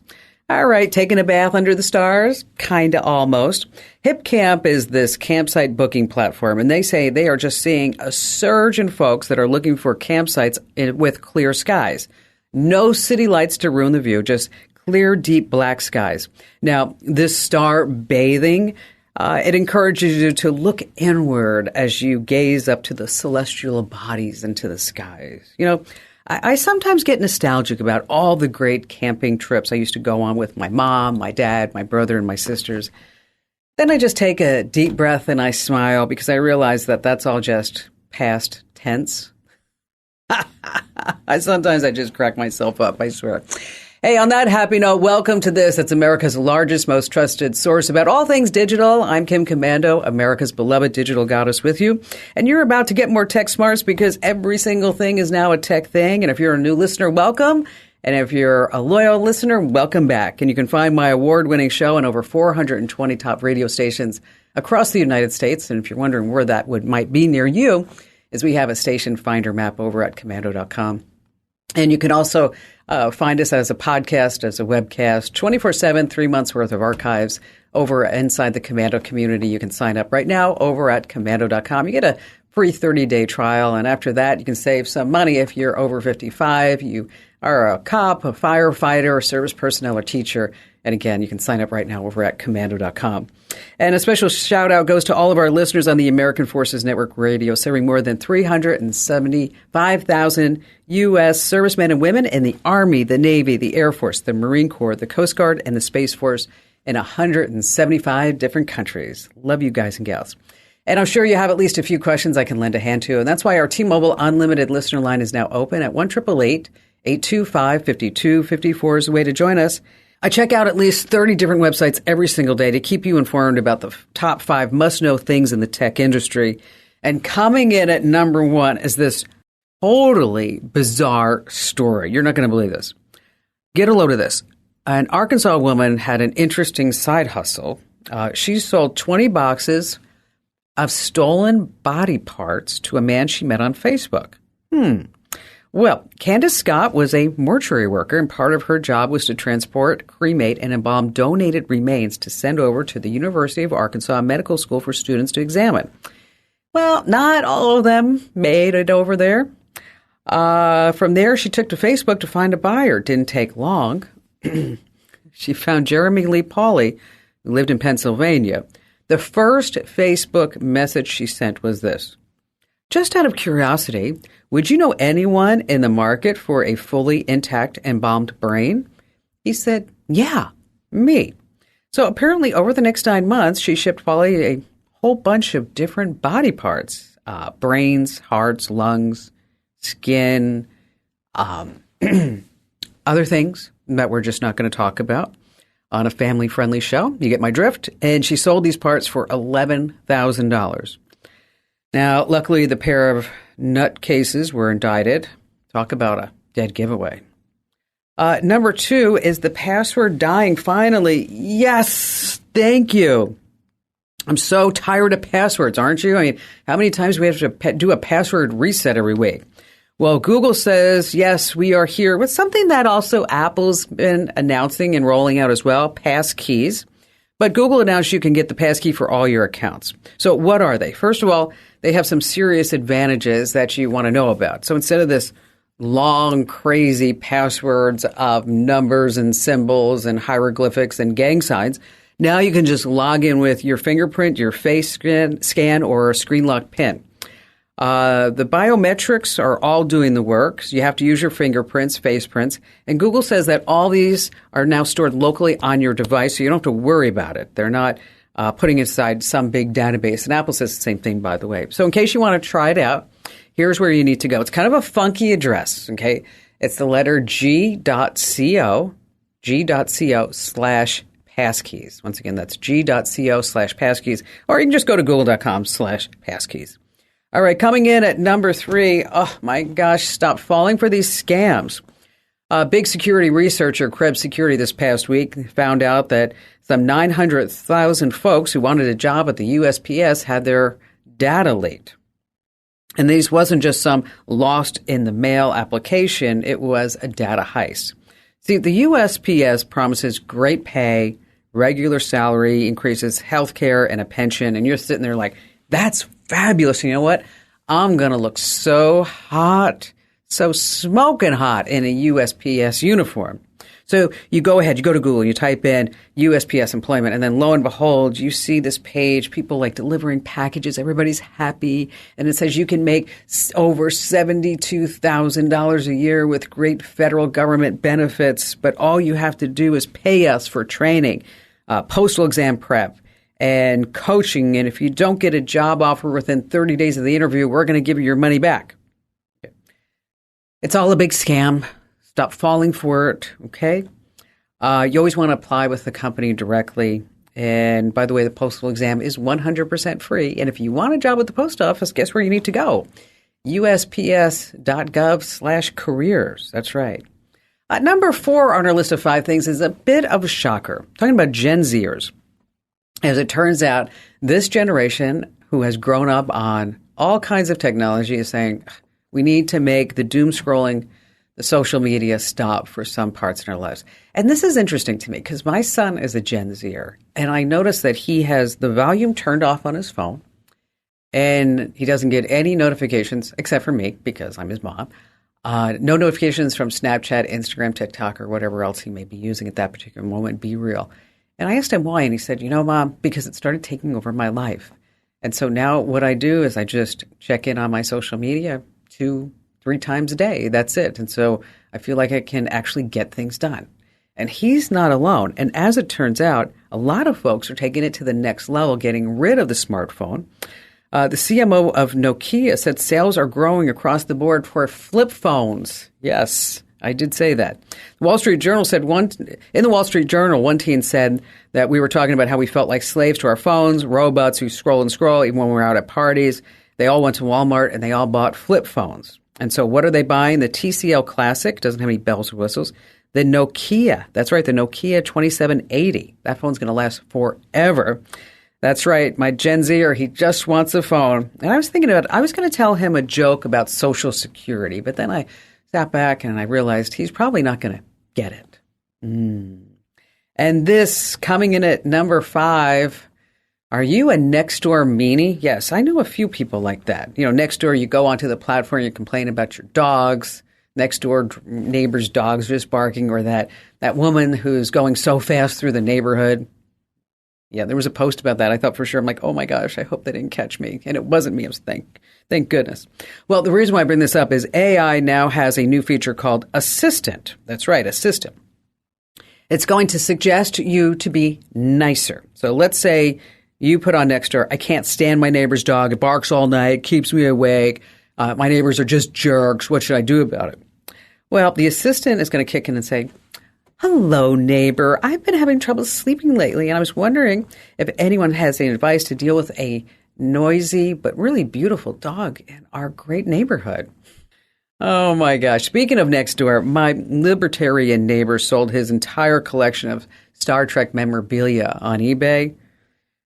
All right, taking a bath under the stars? Kinda, almost. HipCamp is this campsite booking platform, and they say they are just seeing a surge in folks that are looking for campsites with clear skies. No city lights to ruin the view, just clear, deep black skies. Now, this star bathing, it encourages you to look inward as you gaze up to the celestial bodies into the skies. You know, I sometimes get nostalgic about all the great camping trips I used to go on with my mom, my dad, my brother, and my sisters. Then I just take a deep breath and I smile because I realize that that's all just past tense. Sometimes I just crack myself up, I swear. Hey, on that happy note, welcome to this. It's America's largest, most trusted source about all things digital. I'm Kim Komando, America's beloved digital goddess with you. And you're about to get more tech smarts because every single thing is now a tech thing. And if you're a new listener, welcome. And if you're a loyal listener, welcome back. And you can find my award-winning show on over 420 top radio stations across the United States. And if you're wondering where that might be near you, is we have a station finder map over at komando.com. And you can also find us as a podcast, as a webcast, 24/7, 3 months worth of archives over inside the Komando community. You can sign up right now over at komando.com. You get a free 30-day trial. And after that, you can save some money if you're over 55. You are a cop, a firefighter, a service personnel, or teacher. And again, you can sign up right now over at komando.com. And a special shout out goes to all of our listeners on the American Forces Network Radio, serving more than 375,000 U.S. servicemen and women in the Army, the Navy, the Air Force, the Marine Corps, the Coast Guard, and the Space Force in 175 different countries. Love you guys and gals. And I'm sure you have at least a few questions I can lend a hand to. And that's why our T-Mobile Unlimited listener line is now open at 1-888-825-5254 is a way to join us. I check out at least 30 different websites every single day to keep you informed about the top 5 must-know things in the tech industry. And coming in at number 1 is this totally bizarre story. You're not going to believe this. Get a load of this. An Arkansas woman had an interesting side hustle. She sold 20 boxes of stolen body parts to a man she met on Facebook. Well, Candace Scott was a mortuary worker, and part of her job was to transport, cremate, and embalm donated remains to send over to the University of Arkansas Medical School for students to examine. Well, not all of them made it over there. From there, she took to Facebook to find a buyer. Didn't take long. She found Jeremy Lee Pauley, who lived in Pennsylvania. The first Facebook message she sent was this: "Just out of curiosity, would you know anyone in the market for a fully intact embalmed brain?" He said, "Yeah, me." So apparently over the next 9 months, she shipped Polly a whole bunch of different body parts, brains, hearts, lungs, skin, other things that we're just not going to talk about on a family-friendly show. You get my drift. And she sold these parts for $11,000. Now, luckily, the pair of nutcases were indicted. Talk about a dead giveaway. Number 2 is the password dying. Finally, yes, thank you. I'm so tired of passwords, aren't you? I mean, how many times do we have to do a password reset every week? Well, Google says, yes, we are here with something that also Apple's been announcing and rolling out as well, passkeys. But Google announced you can get the passkey for all your accounts. So what are they? First of all, they have some serious advantages that you want to know about. So instead of this long, crazy passwords of numbers and symbols and hieroglyphics and gang signs, now you can just log in with your fingerprint, your face scan or a screen lock pin. The biometrics are all doing the work. So you have to use your fingerprints, face prints. And Google says that all these are now stored locally on your device, so you don't have to worry about it. They're not putting it aside some big database. And Apple says the same thing, by the way. So in case you want to try it out, here's where you need to go. It's kind of a funky address, okay? It's the letter g.co /passkeys. Once again, that's g.co/passkeys. Or you can just go to google.com/passkeys. All right, coming in at number 3, oh my gosh, stop falling for these scams. Big security researcher, Krebs Security, this past week found out that some 900,000 folks who wanted a job at the USPS had their data leaked. And these wasn't just some lost in the mail application, it was a data heist. See, the USPS promises great pay, regular salary, increases health care and a pension, and you're sitting there like, that's fabulous. You know what? I'm going to look so hot, so smoking hot in a USPS uniform. So you go ahead, you go to Google, you type in USPS employment, and then lo and behold, you see this page, people like delivering packages, everybody's happy, and it says you can make over $72,000 a year with great federal government benefits, but all you have to do is pay us for training, postal exam prep, and coaching, and if you don't get a job offer within 30 days of the interview, we're going to give you your money back. It's all a big scam. Stop falling for it, okay? You always want to apply with the company directly. And by the way, the postal exam is 100% free. And if you want a job at the post office, guess where you need to go? USPS.gov/careers. That's right. Number 4 on our list of 5 things is a bit of a shocker. Talking about Gen Zers. As it turns out, this generation who has grown up on all kinds of technology is saying, we need to make the doom scrolling, the social media stop for some parts in our lives. And this is interesting to me because my son is a Gen Zer, and I noticed that he has the volume turned off on his phone, and he doesn't get any notifications except for me because I'm his mom. No notifications from Snapchat, Instagram, TikTok, or whatever else he may be using at that particular moment. Be real. And I asked him why, and he said, you know, Mom, because it started taking over my life. And so now what I do is I just check in on my social media 2-3 times a day. That's it. And so I feel like I can actually get things done. And he's not alone. And as it turns out, a lot of folks are taking it to the next level, getting rid of the smartphone. The CMO of Nokia said sales are growing across the board for flip phones. Yes, I did say that. The Wall Street Journal said one teen said that we were talking about how we felt like slaves to our phones, robots who scroll and scroll, even when we're out at parties. They all went to Walmart and they all bought flip phones. And so what are they buying? The TCL Classic, doesn't have any bells or whistles. The Nokia, that's right, the Nokia 2780. That phone's going to last forever. That's right, my Gen Zer, he just wants a phone. And I was thinking about, I was going to tell him a joke about Social Security, but then I sat back and I realized he's probably not going to get it. And this, coming in at number 5, are you a Nextdoor meanie? Yes, I know a few people like that. You know, Nextdoor, you go onto the platform, you complain about your dogs. Nextdoor neighbor's dogs just barking, or that woman who's going so fast through the neighborhood. Yeah, there was a post about that. I thought for sure, I'm like, oh my gosh, I hope they didn't catch me. And it wasn't me. I was thank goodness. Well, the reason why I bring this up is AI now has a new feature called Assistant. That's right, Assistant. It's going to suggest you to be nicer. So let's say you put on Nextdoor, I can't stand my neighbor's dog. It barks all night, keeps me awake. My neighbors are just jerks. What should I do about it? Well, the assistant is going to kick in and say, hello, neighbor. I've been having trouble sleeping lately, and I was wondering if anyone has any advice to deal with a noisy but really beautiful dog in our great neighborhood. Oh, my gosh. Speaking of Nextdoor, my libertarian neighbor sold his entire collection of Star Trek memorabilia on eBay. And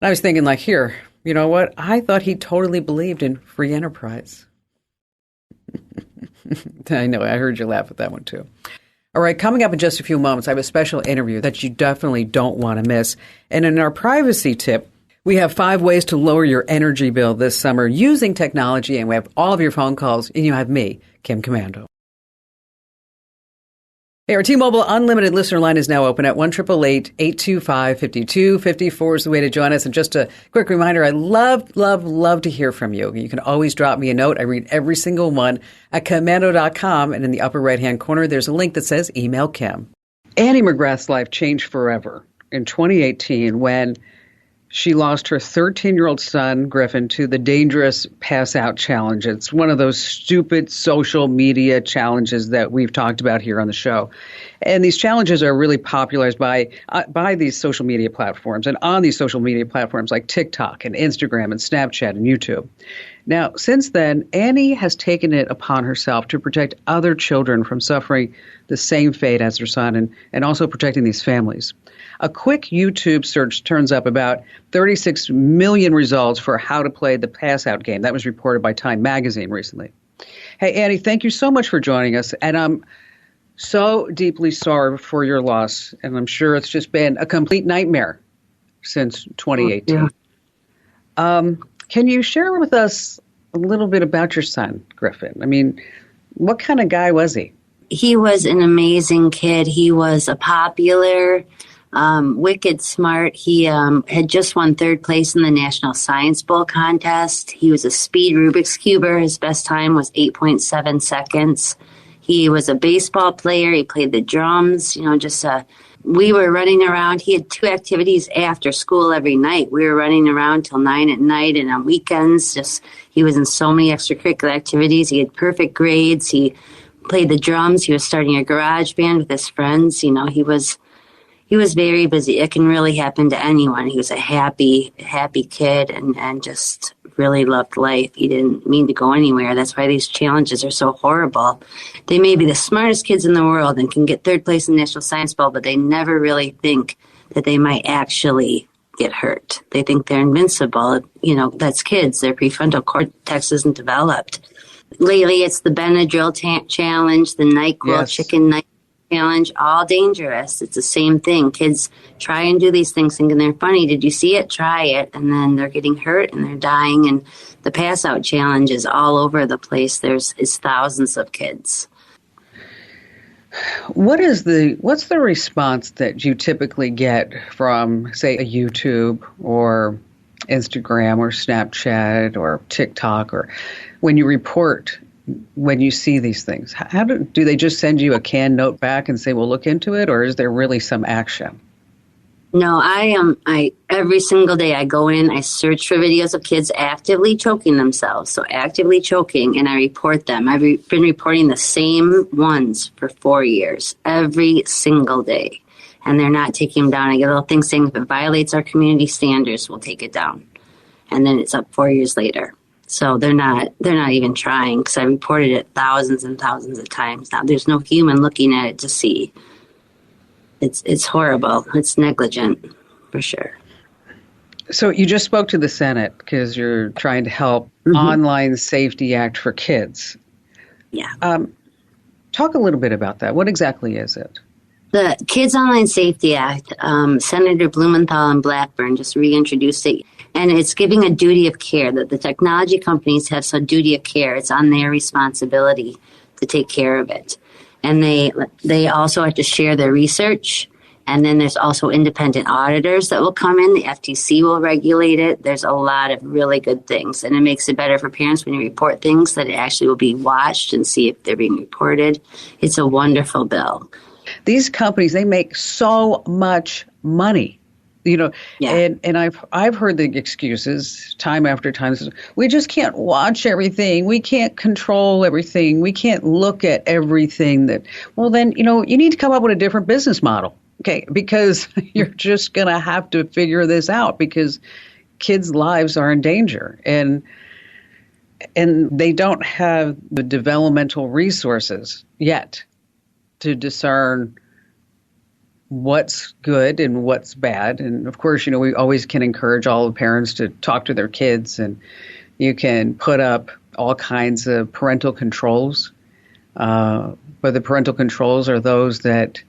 I was thinking, like, here, you know what? I thought he totally believed in free enterprise. I know. I heard you laugh at that one, too. All right, coming up in just a few moments, I have a special interview that you definitely don't want to miss. And in our privacy tip, we have 5 ways to lower your energy bill this summer using technology, and we have all of your phone calls, and you have me, Kim Komando. Hey, our T-Mobile Unlimited listener line is now open at 1-888-825-5254 is the way to join us. And just a quick reminder, I love to hear from you. You can always drop me a note. I read every single one at komando.com. And in the upper right-hand corner, there's a link that says Email Kim. Annie McGrath's life changed forever in 2018 when she lost her 13-year-old son, Griffin, to the dangerous pass-out challenge. It's one of those stupid social media challenges that we've talked about here on the show. And these challenges are really popularized by these social media platforms and on these social media platforms like TikTok and Instagram and Snapchat and YouTube. Now, since then, Annie has taken it upon herself to protect other children from suffering the same fate as her son and also protecting these families. A quick YouTube search turns up about 36 million results for how to play the pass-out game. That was reported by Time Magazine recently. Hey, Annie, thank you so much for joining us. And I'm so deeply sorry for your loss. And I'm sure it's just been a complete nightmare since 2018. Yeah. Can you share with us a little bit about your son, Griffin? I mean, what kind of guy was he? He was an amazing kid. He was a popular, wicked smart. He had just won 3rd place in the National Science Bowl contest. He was a speed Rubik's Cuber. His best time was 8.7 seconds. He was a baseball player. He played the drums, we were running around. He had 2 activities after school every night. We were running around till 9 at night and on weekends. He was in so many extracurricular activities. He had perfect grades. He played the drums. He was starting a garage band with his friends. He was very busy. It can really happen to anyone. He was a happy kid and just really loved life. He didn't mean to go anywhere. That's why these challenges are so horrible. They may be the smartest kids in the world and can get 3rd place in the National Science Bowl, but they never really think that they might actually get hurt. They think they're invincible. That's kids. Their prefrontal cortex isn't developed. Lately, it's the Benadryl challenge, the NyQuil chicken night challenge, all dangerous. It's the same thing. Kids try and do these things thinking they're funny. Did you see it? Try it. And then they're getting hurt and they're dying. And the pass out challenge is all over the place. It's thousands of kids. What's the response that you typically get from, say, a YouTube or Instagram or Snapchat or TikTok, or when you report when you see these things? How do they just send you a canned note back and say, we'll look into it, or is there really some action? No, I every single day I go in, I search for videos of kids actively choking themselves. So actively choking, and I report them. I've been reporting the same ones for 4 years, every single day. And they're not taking them down. I get a little thing saying if it violates our community standards, we'll take it down. And then it's up 4 years later. So they're not even trying, because I reported it thousands and thousands of times. Now there's no human looking at it to see. It's horrible. It's negligent, for sure. So you just spoke to the Senate because you're trying to help Online Safety Act for kids. Yeah. Talk a little bit about that. What exactly is it? The Kids Online Safety Act, Senator Blumenthal and Blackburn just reintroduced it. And it's giving a duty of care, that the technology companies have some duty of care. It's on their responsibility to take care of it. And they also have to share their research. And then there's also independent auditors that will come in. The FTC will regulate it. There's a lot of really good things. And it makes it better for parents when you report things, that it actually will be watched and see if they're being reported. It's a wonderful bill. These companies, they make so much money. And I've heard the excuses time after time. We just can't watch everything. We can't control everything. We can't look at everything. Well, then, you need to come up with a different business model. Okay, because you're just going to have to figure this out, because kids' lives are in danger. And they don't have the developmental resources yet to discern what's good and what's bad. And of course, we always can encourage all the parents to talk to their kids, and you can put up all kinds of parental controls But the parental controls are those that,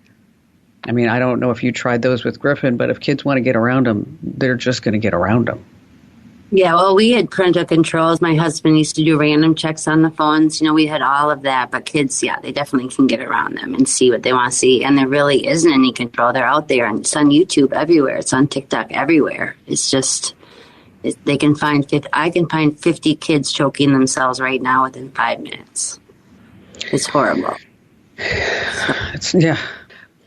I mean, I don't know if you tried those with Griffin, but if kids want to get around them, they're just going to get around them. Yeah, well, we had parental controls. My husband used to do random checks on the phones. You know, we had all of that. But kids, yeah, they definitely can get around them and see what they want to see. And there really isn't any control. They're out there. And it's on YouTube everywhere. It's on TikTok everywhere. It's just, they can find, I can find 50 kids choking themselves right now within 5 minutes. It's horrible. Yeah.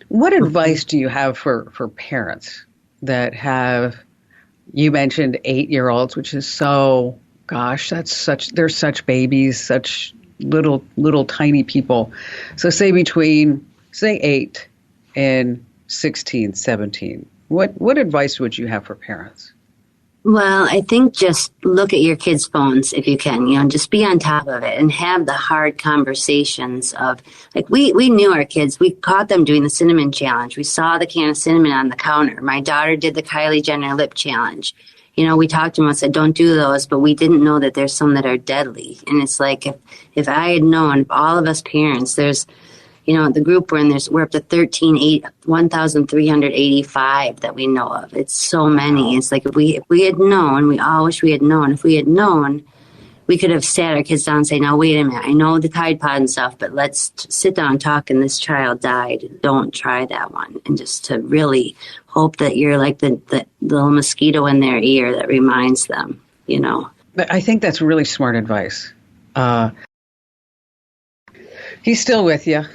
What advice do you have for parents that have, you mentioned 8-year-olds, which is so, gosh, they're such babies, such little tiny people. So say between, 8 and 16, 17, what advice would you have for parents? Well, I think just look at your kids' phones if you can, you know, just be on top of it and have the hard conversations of, like, we knew our kids. We caught them doing the cinnamon challenge. We saw the can of cinnamon on the counter. My daughter did the Kylie Jenner lip challenge. You know, we talked to them and said, don't do those, but we didn't know that there's some that are deadly. And it's like, if I had known, if all of us parents, there's, you know, the group we're in, we're up to 1,385 that we know of. It's so many. It's like if we had known, we all wish we had known. If we had known, we could have sat our kids down and say, now, wait a minute. I know the Tide Pod and stuff, but let's sit down and talk. And this child died. Don't try that one. And just to really hope that you're like the little mosquito in their ear that reminds them, you know. But I think that's really smart advice. He's still with you.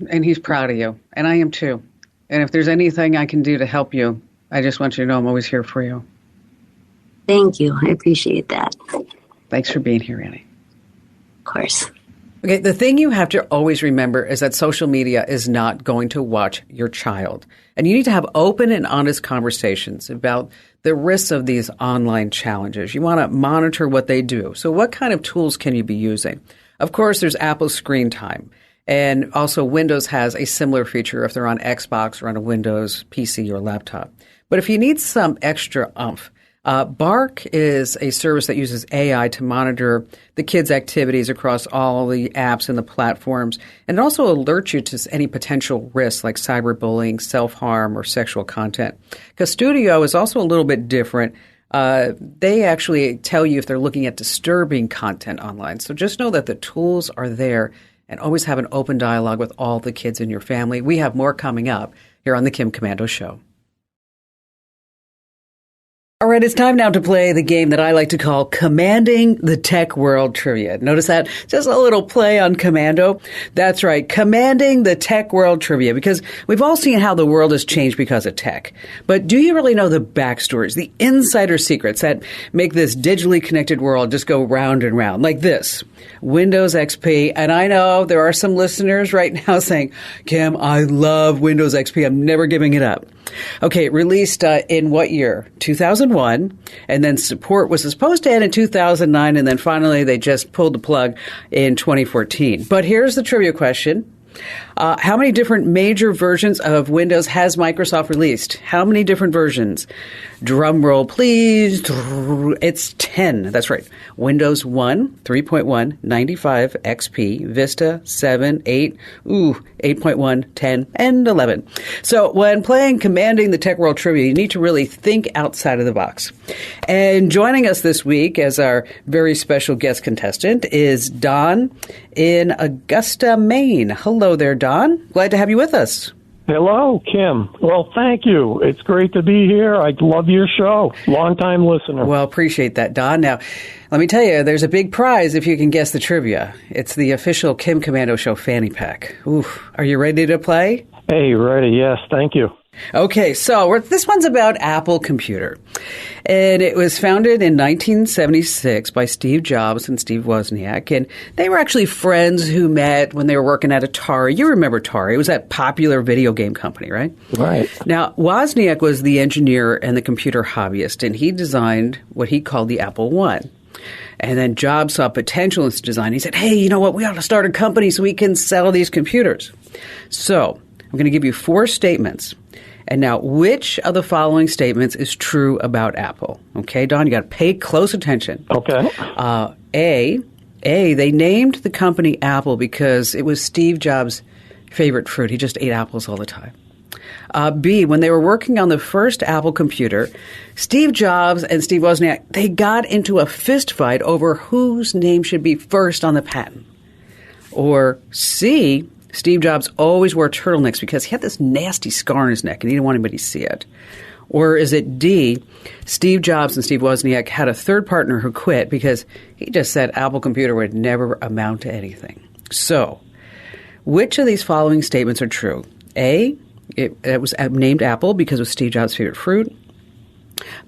And he's proud of you. And I am too. And if there's anything I can do to help you, I just want you to know I'm always here for you. Thank you. I appreciate that. Thanks for being here, Annie. Of course. Okay, the thing you have to always remember is that social media is not going to watch your child. And you need to have open and honest conversations about the risks of these online challenges. You want to monitor what they do. So what kind of tools can you be using? Of course, there's Apple Screen Time. And also Windows has a similar feature if they're on Xbox or on a Windows PC or laptop. But if you need some extra oomph, Bark is a service that uses AI to monitor the kids' activities across all the apps and the platforms, and it also alerts you to any potential risks like cyberbullying, self-harm, or sexual content. Custodio is also a little bit different. They actually tell you if they're looking at disturbing content online. So just know that the tools are there. And always have an open dialogue with all the kids in your family. We have more coming up here on The Kim Komando Show. All right, it's time now to play the game that I like to call Commanding the Tech World Trivia. Notice that? Just a little play on commando. That's right, Commanding the Tech World Trivia, because we've all seen how the world has changed because of tech. But do you really know the backstories, the insider secrets that make this digitally connected world just go round and round? Like this, Windows XP. And I know there are some listeners right now saying, Kim, I love Windows XP. I'm never giving it up. Okay, it released in what year? 2001, and then support was supposed to end in 2009, and then finally they just pulled the plug in 2014. But here's the trivia question. How many different major versions of Windows has Microsoft released? How many different versions? Drum roll, please. It's 10. That's right. Windows 1, 3.1, 95, XP, Vista, 7, 8, 8.1, 10, and 11. So when playing Commanding the Tech World Trivia, you need to really think outside of the box. And joining us this week as our very special guest contestant is Don in Augusta, Maine. Hello there, Don. Glad to have you with us. Hello, Kim. Well, thank you. It's great to be here. I love your show. Long-time listener. Well, appreciate that, Don. Now, let me tell you, there's a big prize if you can guess the trivia. It's the official Kim Komando Show fanny pack. Ooh, are you ready to play? Hey, ready. Yes, thank you. Okay, so this one's about Apple Computer. And it was founded in 1976 by Steve Jobs and Steve Wozniak. And they were actually friends who met when they were working at Atari. You remember Atari. It was that popular video game company, right? Right. Now, Wozniak was the engineer and the computer hobbyist, and he designed what he called the Apple I. And then Jobs saw potential in this design. He said, hey, you know what? We ought to start a company so we can sell these computers. So I'm going to give you 4 statements. And now, which of the following statements is true about Apple? Okay, Don, you got to pay close attention. Okay. A, A, they named the company Apple because it was Steve Jobs' favorite fruit. He just ate apples all the time. B, when they were working on the first Apple computer, Steve Jobs and Steve Wozniak, they got into a fist fight over whose name should be first on the patent. Or C, Steve Jobs always wore turtlenecks because he had this nasty scar on his neck and he didn't want anybody to see it. Or is it D, Steve Jobs and Steve Wozniak had a third partner who quit because he just said Apple Computer would never amount to anything. So, which of these following statements are true? A, it was named Apple because it was Steve Jobs' favorite fruit.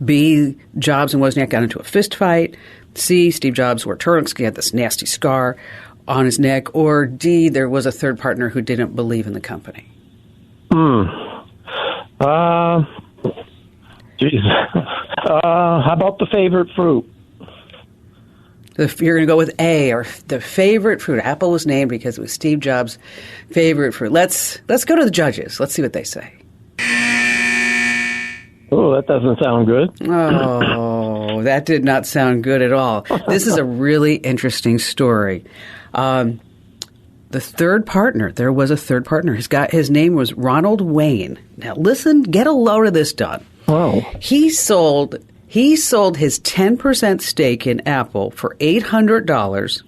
B, Jobs and Wozniak got into a fist fight. C, Steve Jobs wore turtlenecks. He had this nasty scar on his neck. Or D, there was a third partner who didn't believe in the company. How about the favorite fruit? You're going to go with A, or the favorite fruit. Apple was named because it was Steve Jobs' favorite fruit. Let's go to the judges. Let's see what they say. Oh, that doesn't sound good. Oh, that did not sound good at all. This is a really interesting story. The third partner, there was a third partner. His name was Ronald Wayne. Now listen, get a load of this, Don. Wow. He sold his 10% stake in Apple for $800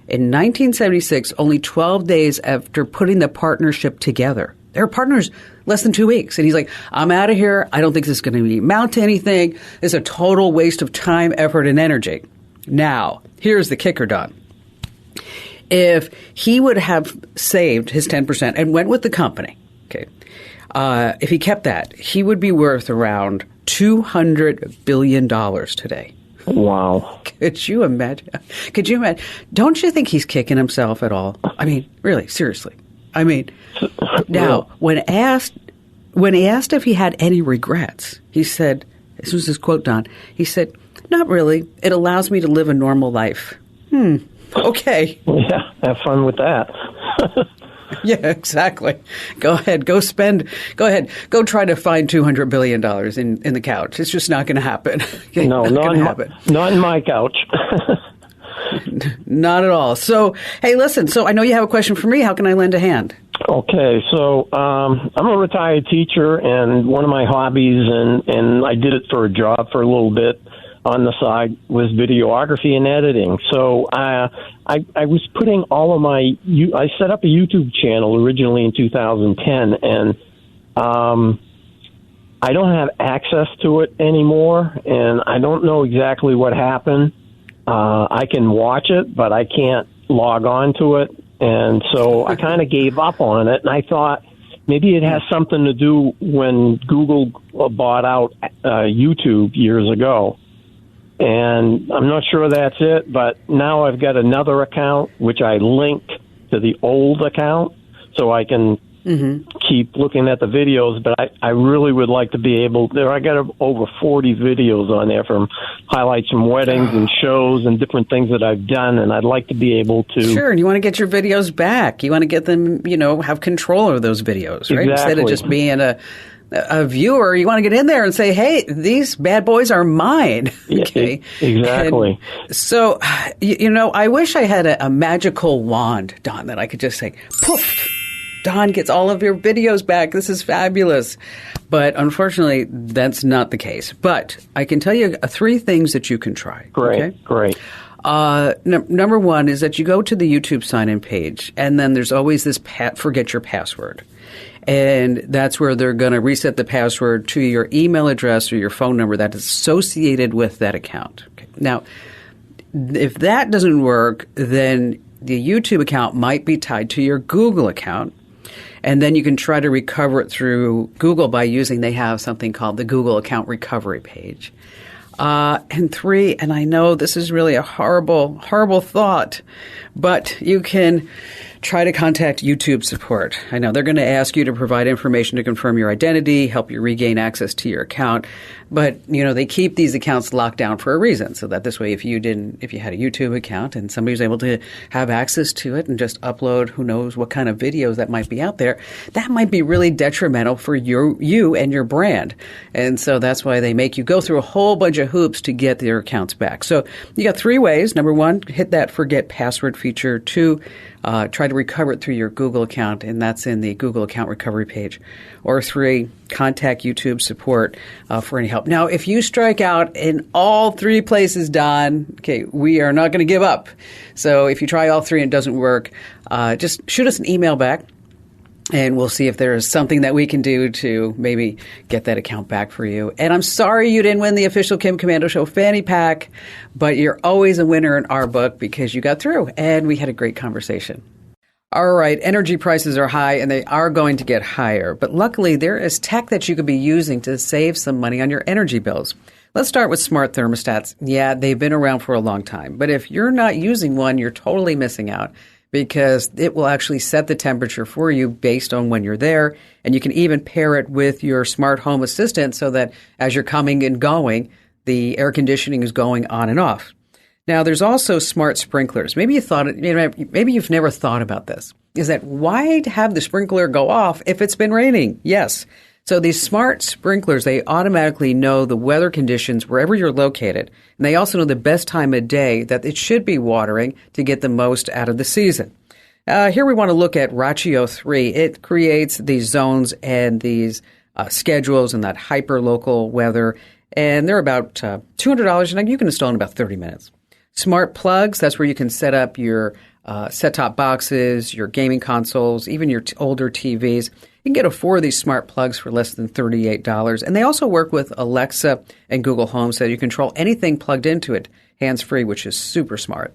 in 1976, only 12 days after putting the partnership together. They were partners less than 2 weeks. And he's like, I'm out of here. I don't think this is going to amount to anything. It's a total waste of time, effort, and energy. Now, here's the kicker, Don. If he would have saved his 10% and went with the company, okay, if he kept that, he would be worth around $200 billion today. Wow. Could you imagine? Don't you think he's kicking himself at all? I mean, really, seriously. I mean, now, when asked if he had any regrets, he said, this was his quote, Don, he said, not really. It allows me to live a normal life. Okay. Yeah, have fun with that. Yeah, exactly. Go ahead. Go try to find $200 billion in the couch. It's just not going to happen. Okay, no, not in my couch. Not at all. So, hey, listen, so I know you have a question for me. How can I lend a hand? Okay, so I'm a retired teacher, and one of my hobbies, and I did it for a job for a little bit on the side, was videography and editing. So I was putting all of I set up a YouTube channel originally in 2010, and I don't have access to it anymore, and I don't know exactly what happened. I can watch it, but I can't log on to it. And so I kind of gave up on it, and I thought maybe it has something to do when Google bought out YouTube years ago. And I'm not sure that's it, but now I've got another account, which I linked to the old account, so I can keep looking at the videos. But I really would like to be able there. I got over 40 videos on there from highlights from weddings and shows and different things that I've done, and I'd like to be able to. Sure, and you want to get your videos back. You want to get them, have control over those videos, right? Exactly. Instead of just being a viewer, you want to get in there and say, hey, these bad boys are mine. Okay. Yeah, exactly. And so, I wish I had a magical wand, Don, that I could just say, poof, Don gets all of your videos back. This is fabulous. But unfortunately, that's not the case. But I can tell you 3 things that you can try. Great, okay? Great. Number one is that you go to the YouTube sign-in page, and then there's always this forget your password. And that's where they're going to reset the password to your email address or your phone number that is associated with that account. Okay. Now, if that doesn't work, then the YouTube account might be tied to your Google account. And then you can try to recover it through Google they have something called the Google account recovery page. And 3, and I know this is really a horrible, horrible thought, but you can try to contact YouTube support. I know they're going to ask you to provide information to confirm your identity, help you regain access to your account. But, they keep these accounts locked down for a reason, so that this way if you had a YouTube account and somebody was able to have access to it and just upload who knows what kind of videos that might be out there, that might be really detrimental for you and your brand. And so that's why they make you go through a whole bunch of hoops to get their accounts back. So you got 3 ways. Number 1, hit that forget password feature. 2, try to recover it through your Google account, and that's in the Google account recovery page. Or 3, contact YouTube support for any help. Now, if you strike out in all 3 places, Don, okay, we are not going to give up. So if you try all 3 and it doesn't work, just shoot us an email back, and we'll see if there is something that we can do to maybe get that account back for you. And I'm sorry you didn't win the official Kim Komando Show fanny pack, but you're always a winner in our book because you got through, and we had a great conversation. All right, energy prices are high, and they are going to get higher. But luckily, there is tech that you could be using to save some money on your energy bills. Let's start with smart thermostats. Yeah, they've been around for a long time. But if you're not using one, you're totally missing out because it will actually set the temperature for you based on when you're there. And you can even pair it with your smart home assistant so that as you're coming and going, the air conditioning is going on and off. Now, there's also smart sprinklers. Maybe you've never thought about this. Is that why have the sprinkler go off if it's been raining? Yes. So these smart sprinklers, they automatically know the weather conditions wherever you're located. And they also know the best time of day that it should be watering to get the most out of the season. Here we want to look at Rachio 3. It creates these zones and these schedules and that hyper-local weather. And they're about $200, and you can install in about 30 minutes. Smart plugs, that's where you can set up your set-top boxes, your gaming consoles, even your older TVs. You can get 4 of these smart plugs for less than $38. And they also work with Alexa and Google Home so you control anything plugged into it hands-free, which is super smart.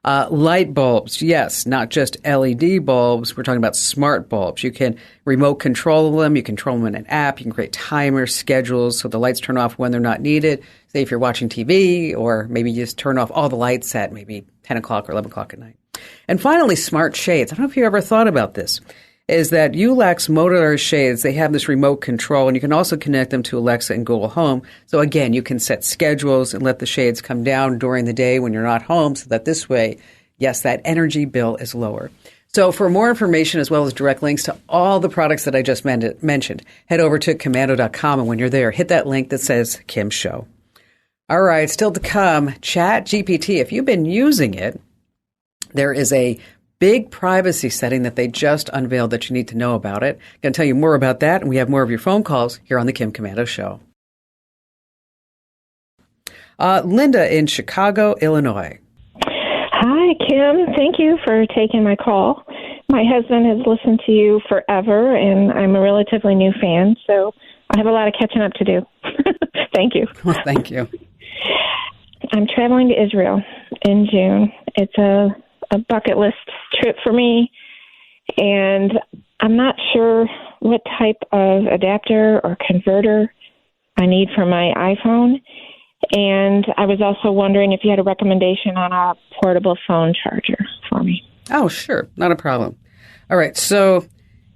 Light bulbs, yes, not just LED bulbs. We're talking about smart bulbs. You can remote control them. You control them in an app. You can create timers, schedules, so the lights turn off when they're not needed. Say if you're watching TV, or maybe you just turn off all the lights at maybe 10 o'clock or 11 o'clock at night. And finally, smart shades. I don't know if you ever thought about this, is that Ulex modular shades, they have this remote control, and you can also connect them to Alexa and Google Home. So again, you can set schedules and let the shades come down during the day when you're not home so that this way, yes, that energy bill is lower. So for more information as well as direct links to all the products that I just mentioned, head over to Komando.com, and when you're there, hit that link that says Kim Show. All right, still to come, ChatGPT. If you've been using it, there is a big privacy setting that they just unveiled that you need to know about it. I'm going to tell you more about that, and we have more of your phone calls here on the Kim Komando Show. Linda in Chicago, Illinois. Hi, Kim. Thank you for taking my call. My husband has listened to you forever, and I'm a relatively new fan, so I have a lot of catching up to do. Thank you. Well, thank you. I'm traveling to Israel in June. It's a bucket list trip for me, and I'm not sure what type of adapter or converter I need for my iPhone. And I was also wondering if you had a recommendation on a portable phone charger for me. Oh, sure. Not a problem. All right. So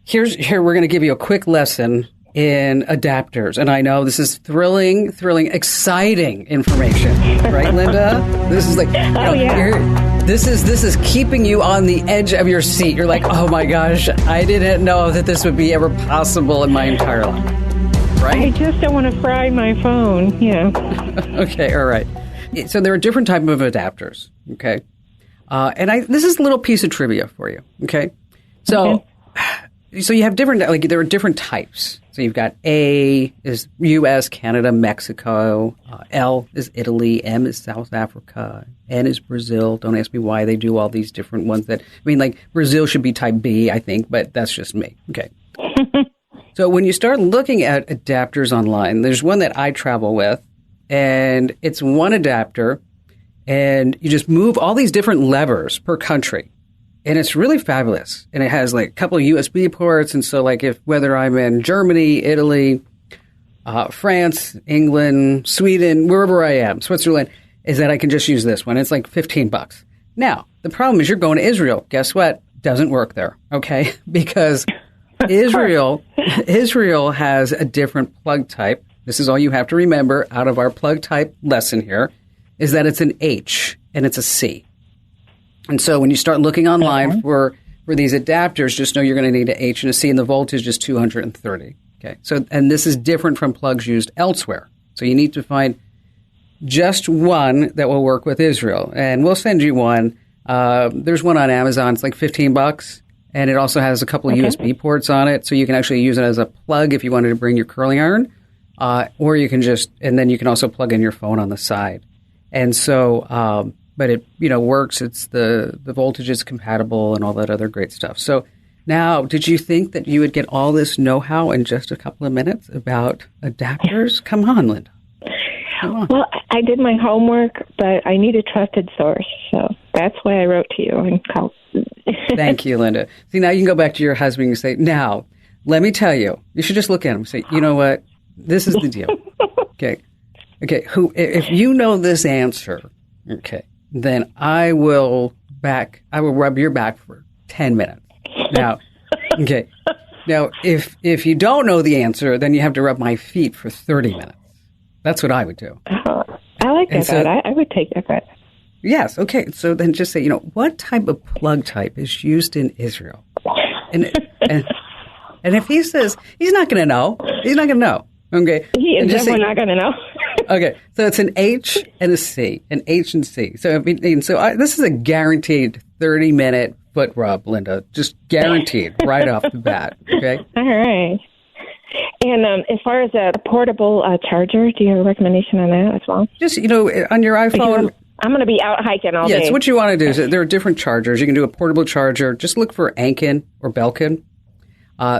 here we're going to give you a quick lesson in adapters. And I know this is thrilling, exciting information. Right, Linda? This is like, this is keeping you on the edge of your seat. You're like, oh my gosh, I didn't know that this would be ever possible in my entire life. Right? I just don't want to fry my phone. Yeah. Okay. All right. So there are different types of adapters. Okay. And this is a little piece of trivia for you. Okay. So you have different, there are different types. So you've got A is U.S., Canada, Mexico. L is Italy. M is South Africa. N is Brazil. Don't ask me why they do all these different ones Brazil should be type B, I think, but that's just me. Okay. So when you start looking at adapters online, there's one that I travel with, and it's one adapter, and you just move all these different levers per country. And it's really fabulous. And it has like a couple of USB ports. And so whether I'm in Germany, Italy, France, England, Sweden, wherever I am, Switzerland, is that I can just use this one. It's like $15. Now, the problem is you're going to Israel. Guess what? doesn't work there, okay? Because Israel has a different plug type. This is all you have to remember out of our plug type lesson here, is that it's an H and it's a C. And so when you start looking online for these adapters, just know you're going to need an H and a C, and the voltage is 230. Okay. So, and this is different from plugs used elsewhere. So you need to find just one that will work with Israel. And we'll send you one. There's one on Amazon. It's like $15. And it also has a couple of USB ports on it. So you can actually use it as a plug if you wanted to bring your curling iron. Or you can and then you can also plug in your phone on the side. And so, but it, works. It's the voltage is compatible and all that other great stuff. So now, did you think that you would get all this know-how in just a couple of minutes about adapters? Come on, Linda. Come on. Well, I did my homework, but I need a trusted source. So that's why I wrote to you and called. Thank you, Linda. See, now you can go back to your husband and say, now, let me tell you. You should just look at him and say, you know what? This is the deal. Okay. If you know this answer, okay, then I will rub your back for 10 minutes. Now, okay. Now, if you don't know the answer, then you have to rub my feet for 30 minutes. That's what I would do. I like that. So, I would take that. Yes. Okay. So then just say, what type of plug type is used in Israel? And if he says he's not going to know, he's not going to know. Okay. He is definitely not going to know. Okay. So it's an H and a C, an H and C. So this is a guaranteed 30-minute foot rub, Linda. Just guaranteed right off the bat. Okay. All right. And as far as a portable charger, do you have a recommendation on that as well? Just, on your iPhone. I'm going to be out hiking all day. Yes, what you want to do is there are different chargers. You can do a portable charger. Just look for Anker or Belkin.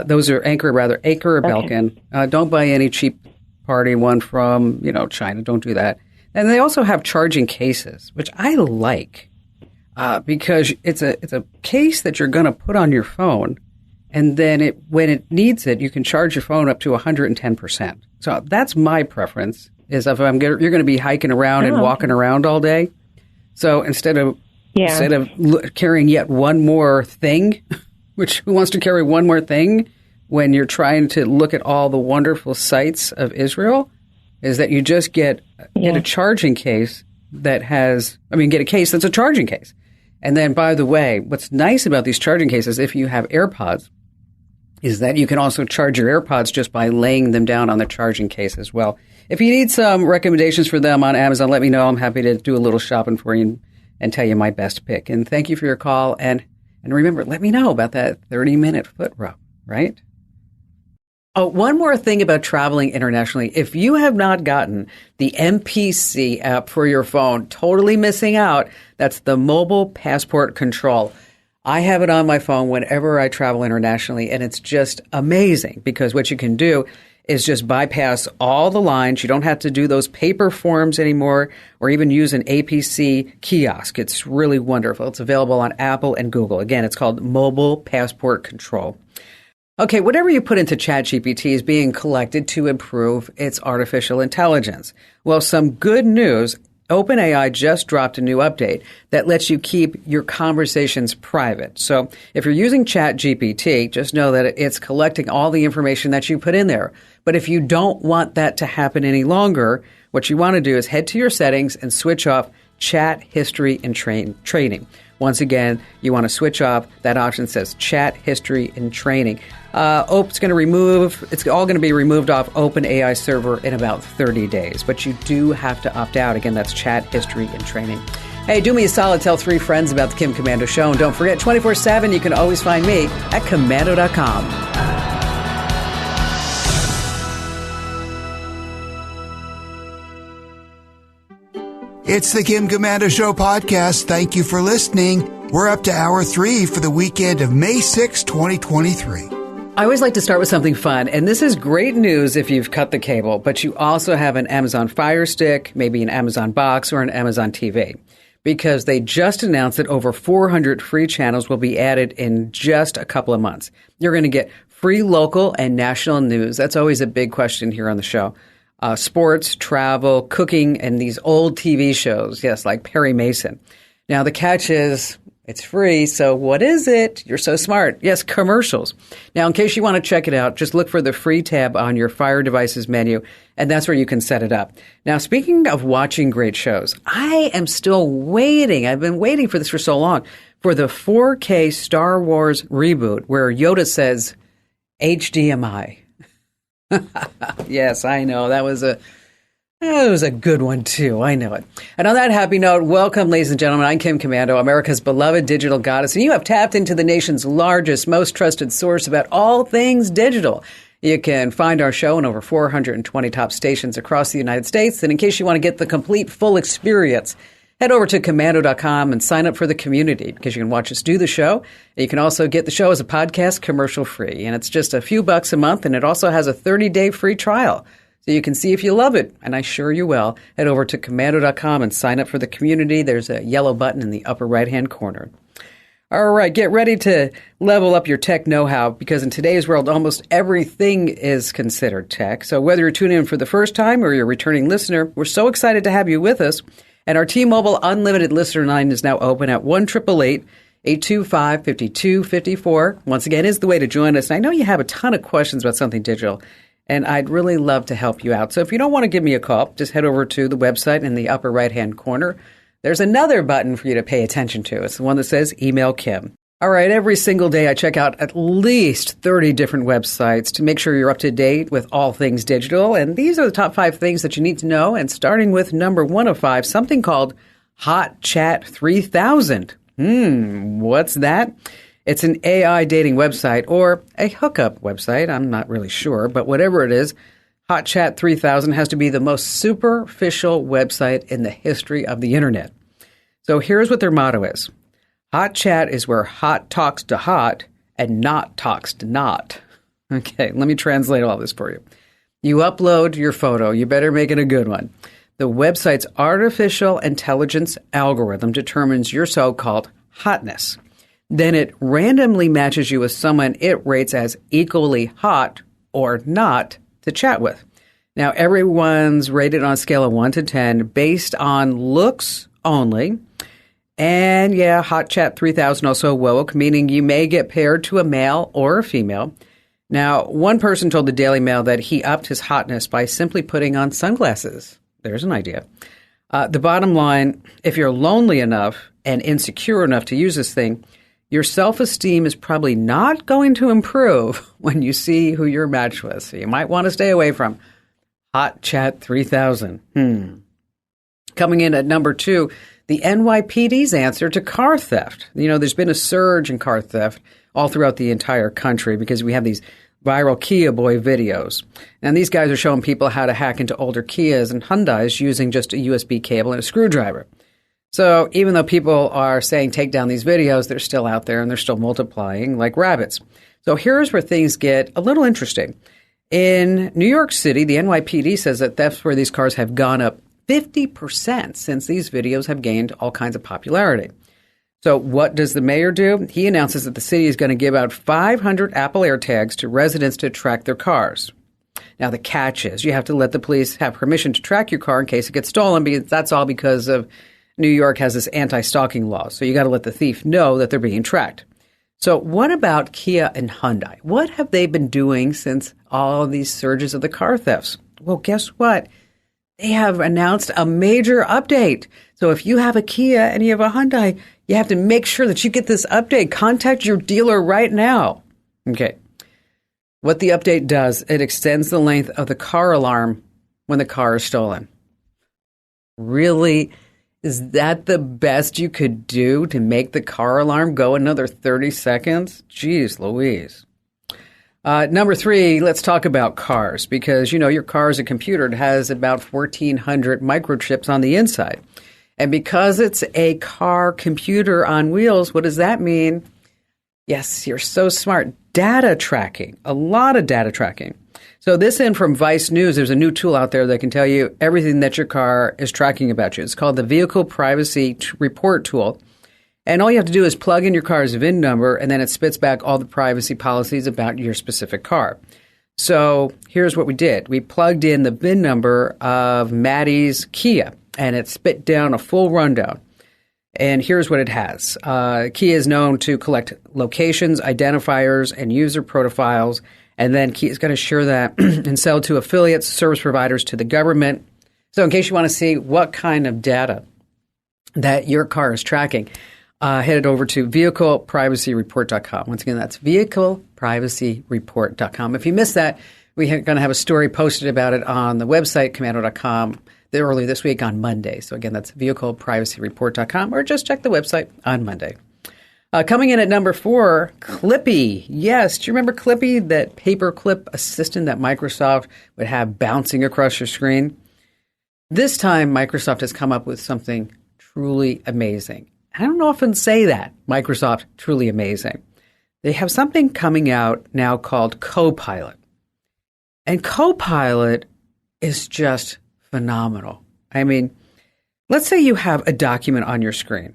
Those are Anker or Belkin. Don't buy any cheap party one from, China. Don't do that. And they also have charging cases, which I like because it's a case that you're going to put on your phone. And then when it needs it, you can charge your phone up to 110%. So that's my preference, is if you're going to be hiking around and walking around all day. So instead of carrying yet one more thing, which who wants to carry one more thing when you're trying to look at all the wonderful sights of Israel, is that you just get a charging case get a case that's a charging case. And then, by the way, what's nice about these charging cases, if you have AirPods, is that you can also charge your AirPods just by laying them down on the charging case as well. If you need some recommendations for them on Amazon, let me know. I'm happy to do a little shopping for you and tell you my best pick. And thank you for your call. And remember, let me know about that 30-minute foot rub, right? Oh, one more thing about traveling internationally. If you have not gotten the MPC app for your phone, totally missing out. That's the Mobile Passport Control. I have it on my phone whenever I travel internationally, and it's just amazing because what you can do is just bypass all the lines. You don't have to do those paper forms anymore or even use an APC kiosk. It's really wonderful. It's available on Apple and Google. Again, it's called Mobile Passport Control. Okay, whatever you put into ChatGPT is being collected to improve its artificial intelligence. Well, some good news. OpenAI just dropped a new update that lets you keep your conversations private. So if you're using ChatGPT, just know that it's collecting all the information that you put in there. But if you don't want that to happen any longer, what you want to do is head to your settings and switch off chat history and training. Once again, you want to switch off. That option says chat history and training. It's all going to be removed off OpenAI server in about 30 days. But you do have to opt out. Again, that's chat history and training. Hey, do me a solid. Tell 3 friends about the Kim Komando Show. And don't forget, 24/7, you can always find me at Komando.com. It's the Kim Komando Show podcast. Thank you for listening. We're up to hour 3 for the weekend of May 6, 2023. I always like to start with something fun, and this is great news if you've cut the cable, but you also have an Amazon Fire Stick, maybe an Amazon Box, or an Amazon TV, because they just announced that over 400 free channels will be added in just a couple of months. You're going to get free local and national news. That's always a big question here on the show. Sports, travel, cooking, and these old TV shows, yes, like Perry Mason. Now, the catch is It's free, so what is it? You're so smart. Yes, commercials. Now, in case you want to check it out, just look for the free tab on your Fire devices menu, and that's where you can set it up. Now, speaking of watching great shows, I am still waiting. I've been waiting for this for so long, for the 4K Star Wars reboot where Yoda says HDMI. Yes, I know. That was a good one, too. I know it. And on that happy note, welcome, ladies and gentlemen. I'm Kim Komando, America's beloved digital goddess, and you have tapped into the nation's largest, most trusted source about all things digital. You can find our show in over 420 top stations across the United States. And in case you want to get the complete, full experience, head over to Komando.com and sign up for the community, because you can watch us do the show. And you can also get the show as a podcast commercial free. And it's just a few bucks a month, and it also has a 30-day free trial. So you can see if you love it, and I sure you will. Head over to Komando.com and sign up for the community. There's a yellow button in the upper right-hand corner. All right, get ready to level up your tech know-how, because in today's world, almost everything is considered tech. So whether you're tuning in for the first time or you're a returning listener, we're so excited to have you with us. And our T-Mobile Unlimited listener line is now open at 1-888-825-5254. Once again, is the way to join us. And I know you have a ton of questions about something digital, and I'd really love to help you out. So if you don't want to give me a call, just head over to the website in the upper right-hand corner. There's another button for you to pay attention to. It's the one that says Email Kim. All right, every single day I check out at least 30 different websites to make sure you're up to date with all things digital. And these are the top 5 things that you need to know. And starting with number 1 of 5, something called Hot Chat 3000. What's that? It's an AI dating website or a hookup website. I'm not really sure, but whatever it is, Hot Chat 3000 has to be the most superficial website in the history of the internet. So here's what their motto is. Hot Chat is where hot talks to hot and not talks to not. Okay, let me translate all this for you. You upload your photo. You better make it a good one. The website's artificial intelligence algorithm determines your so-called hotness. Then it randomly matches you with someone it rates as equally hot or not to chat with. Now, everyone's rated on a scale of 1 to 10 based on looks only. And yeah, Hot Chat 3000 also woke, meaning you may get paired to a male or a female. Now, one person told the Daily Mail that he upped his hotness by simply putting on sunglasses. There's an idea. The bottom line, if you're lonely enough and insecure enough to use this thing, your self-esteem is probably not going to improve when you see who you're matched with. So you might want to stay away from Hot Chat 3000. Coming in at number 2, the NYPD's answer to car theft. You know, there's been a surge in car theft all throughout the entire country because we have these viral Kia Boy videos. And these guys are showing people how to hack into older Kias and Hyundais using just a USB cable and a screwdriver. So even though people are saying take down these videos, they're still out there and they're still multiplying like rabbits. So here's where things get a little interesting. In New York City, the NYPD says that thefts for these cars have gone up 50% since these videos have gained all kinds of popularity. So what does the mayor do? He announces that the city is going to give out 500 Apple AirTags to residents to track their cars. Now, the catch is you have to let the police have permission to track your car in case it gets stolen, because that's all because of New York has this anti-stalking law. So you got to let the thief know that they're being tracked. So what about Kia and Hyundai? What have they been doing since all of these surges of the car thefts? Well, guess what? They have announced a major update. So if you have a Kia and you have a Hyundai, you have to make sure that you get this update. Contact your dealer right now. Okay. What the update does, it extends the length of the car alarm when the car is stolen. Really? Is that the best you could do to make the car alarm go another 30 seconds? Jeez Louise. Number 3, let's talk about cars, because, you know, your car is a computer. It has about 1,400 microchips on the inside. And because it's a car computer on wheels, what does that mean? Yes, you're so smart. Data tracking, a lot of data tracking. So this in from Vice News, there's a new tool out there that can tell you everything that your car is tracking about you. It's called the Vehicle Privacy Report Tool. And all you have to do is plug in your car's VIN number, and then it spits back all the privacy policies about your specific car. So here's what we did. We plugged in the VIN number of Maddie's Kia, and it spit down a full rundown. And here's what it has. Kia is known to collect locations, identifiers, and user profiles. And then Kia is going to share that and sell to affiliates, service providers, to the government. So in case you want to see what kind of data that your car is tracking, head over to vehicleprivacyreport.com. Once again, that's vehicleprivacyreport.com. If you missed that, we're going to have a story posted about it on the website, komando.com, early this week on Monday. So again, that's vehicleprivacyreport.com, or just check the website on Monday. Coming in at number 4, Clippy. Yes, do you remember Clippy, that paperclip assistant that Microsoft would have bouncing across your screen? This time, Microsoft has come up with something truly amazing. I don't often say that, Microsoft, truly amazing. They have something coming out now called Copilot. And Copilot is just phenomenal. I mean, let's say you have a document on your screen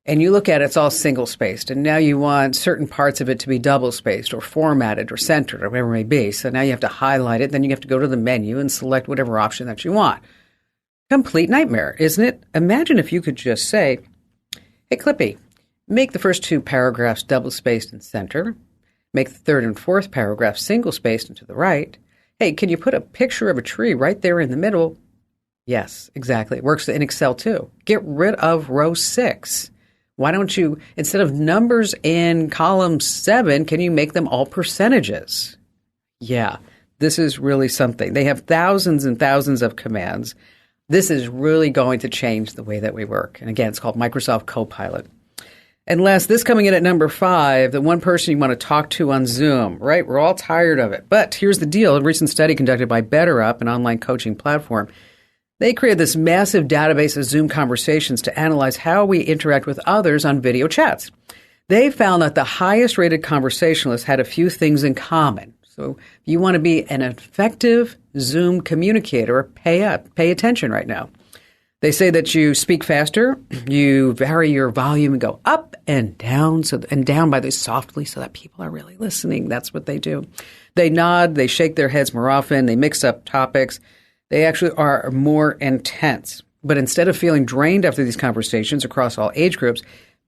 and you look at it, it's all single-spaced, and now you want certain parts of it to be double-spaced or formatted or centered or whatever it may be. So now you have to highlight it, then you have to go to the menu and select whatever option that you want. Complete nightmare, isn't it? Imagine if you could just say, hey, Clippy, make the first 2 paragraphs double-spaced and center. Make the third and fourth paragraph single-spaced and to the right. Hey, can you put a picture of a tree right there in the middle? Yes, exactly. It works in Excel too. Get rid of row 6. Why don't you, instead of numbers in column 7, can you make them all percentages? Yeah, this is really something. They have thousands and thousands of commands. This is really going to change the way that we work. And again, it's called Microsoft Copilot. And last, this coming in at number 5, the one person you want to talk to on Zoom, right? We're all tired of it. But here's the deal. A recent study conducted by BetterUp, an online coaching platform, they created this massive database of Zoom conversations to analyze how we interact with others on video chats. They found that the highest rated conversationalists had a few things in common. So if you want to be an effective Zoom communicator, pay attention right now. They say that you speak faster, you vary your volume and go up and down, and down by this softly so that people are really listening. That's what they do. They nod, they shake their heads more often, they mix up topics. They actually are more intense. But instead of feeling drained after these conversations across all age groups,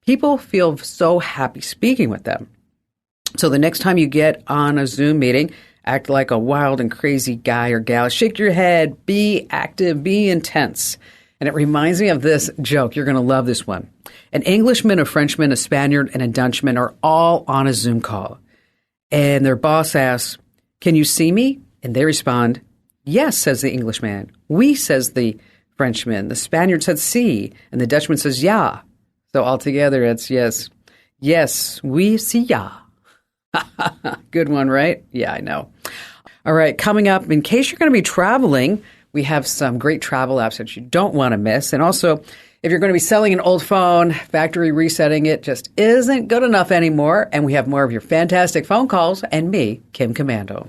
people feel so happy speaking with them. So the next time you get on a Zoom meeting, act like a wild and crazy guy or gal. Shake your head, be active, be intense. And it reminds me of this joke. You're going to love this one. An Englishman, a Frenchman, a Spaniard, and a Dutchman are all on a Zoom call. And their boss asks, can you see me? And they respond, yes, says the Englishman. Oui, says the Frenchman. The Spaniard says si, and the Dutchman says ja. So altogether, it's yes. Yes, oui, si, ja. Good one, right? Yeah, I know. All right, coming up, in case you're going to be traveling, we have some great travel apps that you don't want to miss. And also, if you're going to be selling an old phone, factory resetting it just isn't good enough anymore. And we have more of your fantastic phone calls and me, Kim Komando.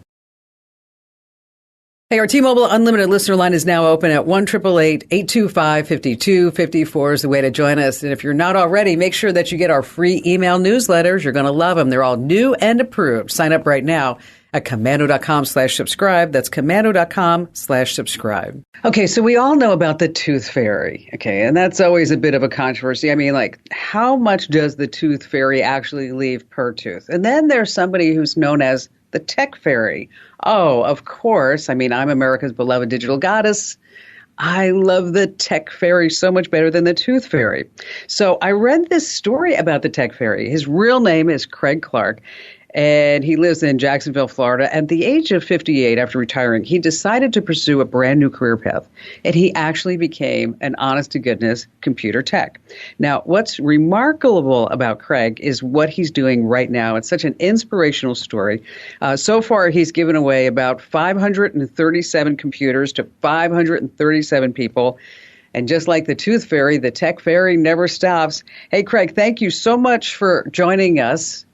Hey, our T-Mobile Unlimited listener line is now open at 1-888-825-5254 is the way to join us. And if you're not already, make sure that you get our free email newsletters. You're going to love them. They're all new and approved. Sign up right now at komando.com/subscribe. That's komando.com/subscribe. Okay, so we all know about the tooth fairy. Okay, and that's always a bit of a controversy. I mean, like, how much does the tooth fairy actually leave per tooth? And then there's somebody who's known as the tech fairy. Oh, of course. I mean, I'm America's beloved digital goddess. I love the tech fairy so much better than the tooth fairy. So I read this story about the tech fairy. His real name is Craig Clark, and he lives in Jacksonville, Florida. At the age of 58, after retiring, he decided to pursue a brand new career path, and he actually became an honest-to-goodness computer tech. Now, what's remarkable about Craig is what he's doing right now. It's such an inspirational story. So far, he's given away about 537 computers to 537 people. And just like the tooth fairy, the tech fairy never stops. Hey, Craig, thank you so much for joining us.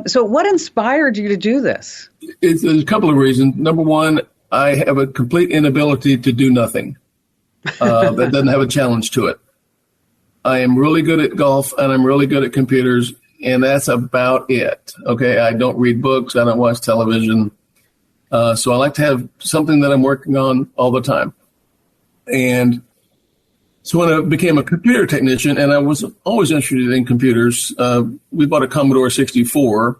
So what inspired you to do this? There's a couple of reasons. Number one, I have a complete inability to do nothing that doesn't have a challenge to it. I am really good at golf, and I'm really good at computers, and that's about it. Okay, I don't read books. I don't watch television. So I like to have something that I'm working on all the time. And So when I became a computer technician, and I was always interested in computers, we bought a Commodore 64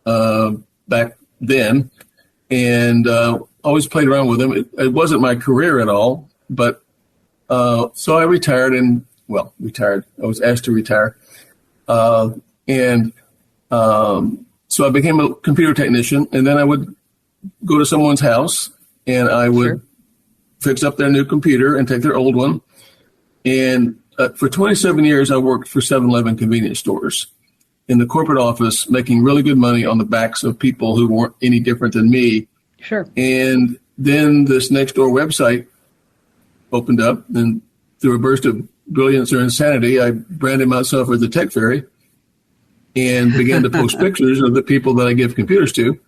back then, and always played around with them. It wasn't my career at all, but so I retired retired. I was asked to retire. So I became a computer technician, and then I would go to someone's house, and I would fix up their new computer and take their old one. And for 27 years, I worked for 7-Eleven convenience stores in the corporate office, making really good money on the backs of people who weren't any different than me. Sure. And then this Nextdoor website opened up, and through a burst of brilliance or insanity, I branded myself as the Tech Fairy and began to post pictures of the people that I give computers to.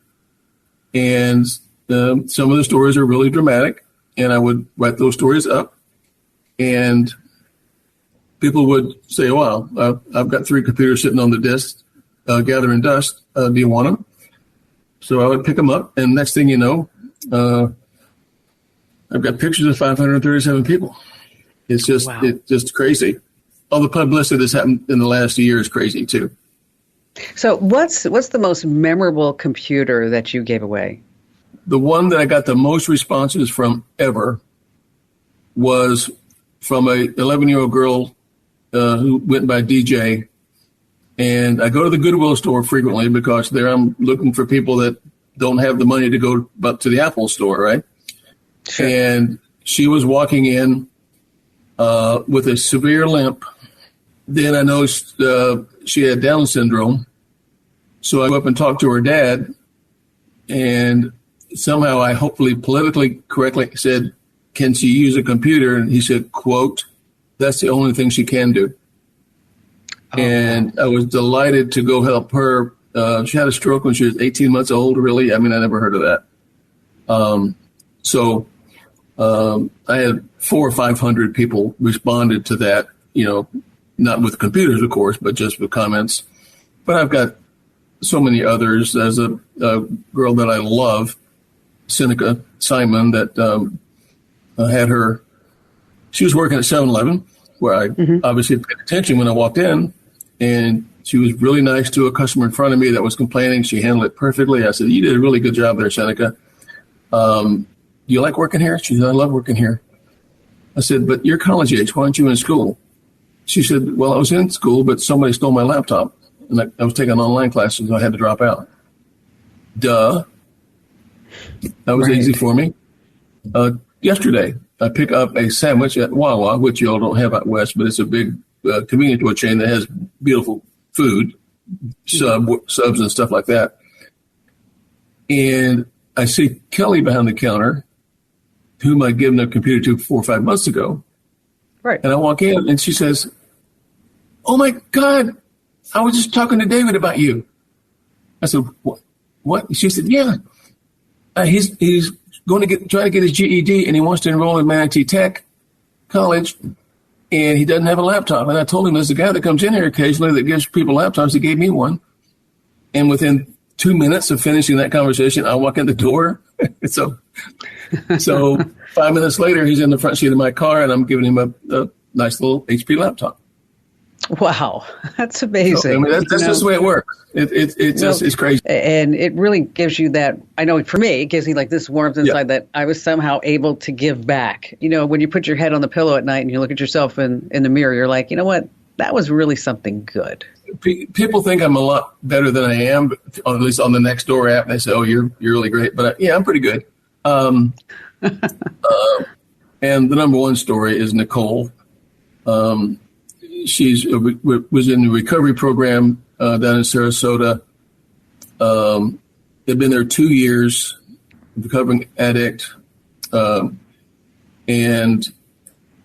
And some of the stories are really dramatic, and I would write those stories up, and people would say, wow, I've got 3 computers sitting on the desk gathering dust. Do you want them? So I would pick them up, and next thing you know, I've got pictures of 537 people. It's just crazy. All the publicity that's happened in the last year is crazy too. So what's the most memorable computer that you gave away? The one that I got the most responses from ever was from a 11-year-old girl who went by DJ. And I go to the Goodwill store frequently because there I'm looking for people that don't have the money to go up to the Apple store, right? Sure. And she was walking in with a severe limp. Then I noticed she had Down syndrome. So I go up and talked to her dad, and somehow I hopefully politically correctly said, can she use a computer? And he said, quote, that's the only thing she can do. Oh. And I was delighted to go help her. She had a stroke when she was 18 months old, really. I mean, I never heard of that. I had 400 or 500 people responded to that, not with computers, of course, but just with comments. But I've got so many others. There's a girl that I love, Seneca Simon, that had her. She was working at 7-Eleven, where I obviously paid attention when I walked in, and she was really nice to a customer in front of me that was complaining. She handled it perfectly. I said, you did a really good job there, Seneca. Do you like working here? She said, I love working here. I said, but you're college age. Why aren't you in school? She said, well, I was in school, but somebody stole my laptop. And I was taking online classes, so I had to drop out. Duh. That was easy for me. Yesterday, I pick up a sandwich at Wawa, which y'all don't have out west, but it's a big convenience store chain that has beautiful food, subs and stuff like that. And I see Kelly behind the counter, whom I'd given a computer to 4 or 5 months ago. Right. And I walk in, and she says, oh, my God, I was just talking to David about you. I said, what? She said, yeah. He's going to try to get his GED, and he wants to enroll in Manatee Tech College, and he doesn't have a laptop. And I told him there's a guy that comes in here occasionally that gives people laptops. He gave me one. And within 2 minutes of finishing that conversation, I walk in the door. So 5 minutes later, he's in the front seat of my car, and I'm giving him a nice little HP laptop. Wow, that's amazing. So, I mean, that's just the way it works. It's crazy. And it really gives you that, I know for me, it gives me like this warmth inside that I was somehow able to give back. When you put your head on the pillow at night and you look at yourself in the mirror, you're like, you know what? That was really something good. People think I'm a lot better than I am, at least on the Nextdoor app. They say, oh, you're really great. But I'm pretty good. And the number one story is Nicole. She was in the recovery program down in Sarasota. They've been there 2 years, recovering addict, and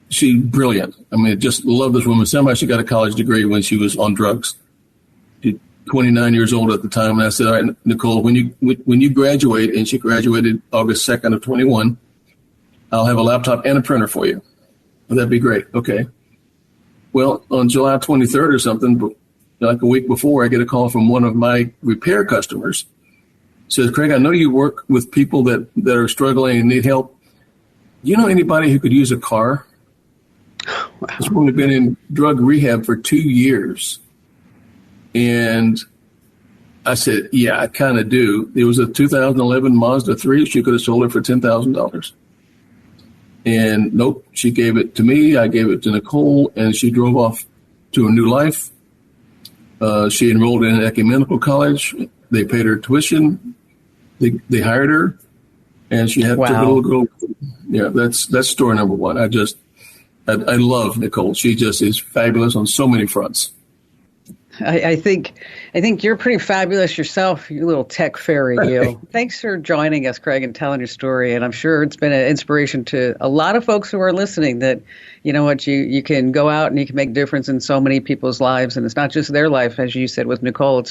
she's brilliant. I mean, I just love this woman. Somehow she got a college degree when she was on drugs. She's 29 years old at the time, and I said, all right, Nicole, when you graduate, and she graduated August 2nd of 21, I'll have a laptop and a printer for you. Well, that'd be great. Okay. Well, on July 23rd or something, like a week before, I get a call from one of my repair customers. Says, Craig, I know you work with people that are struggling and need help. Do you know anybody who could use a car? This woman had been in drug rehab for 2 years. And I said, yeah, I kind of do. It was a 2011 Mazda 3. She could have sold it for $10,000. And nope, she gave it to me. I gave it to Nicole, and she drove off to a new life. She enrolled in an ecumenical college. They paid her tuition. They hired her, and she had a little girl. Yeah, that's story number one. I love Nicole. She just is fabulous on so many fronts. I think you're pretty fabulous yourself, you little tech fairy, you. Thanks for joining us, Craig, and telling your story. And I'm sure it's been an inspiration to a lot of folks who are listening that, you know what, you can go out and you can make a difference in so many people's lives. And it's not just their life, as you said with Nicole.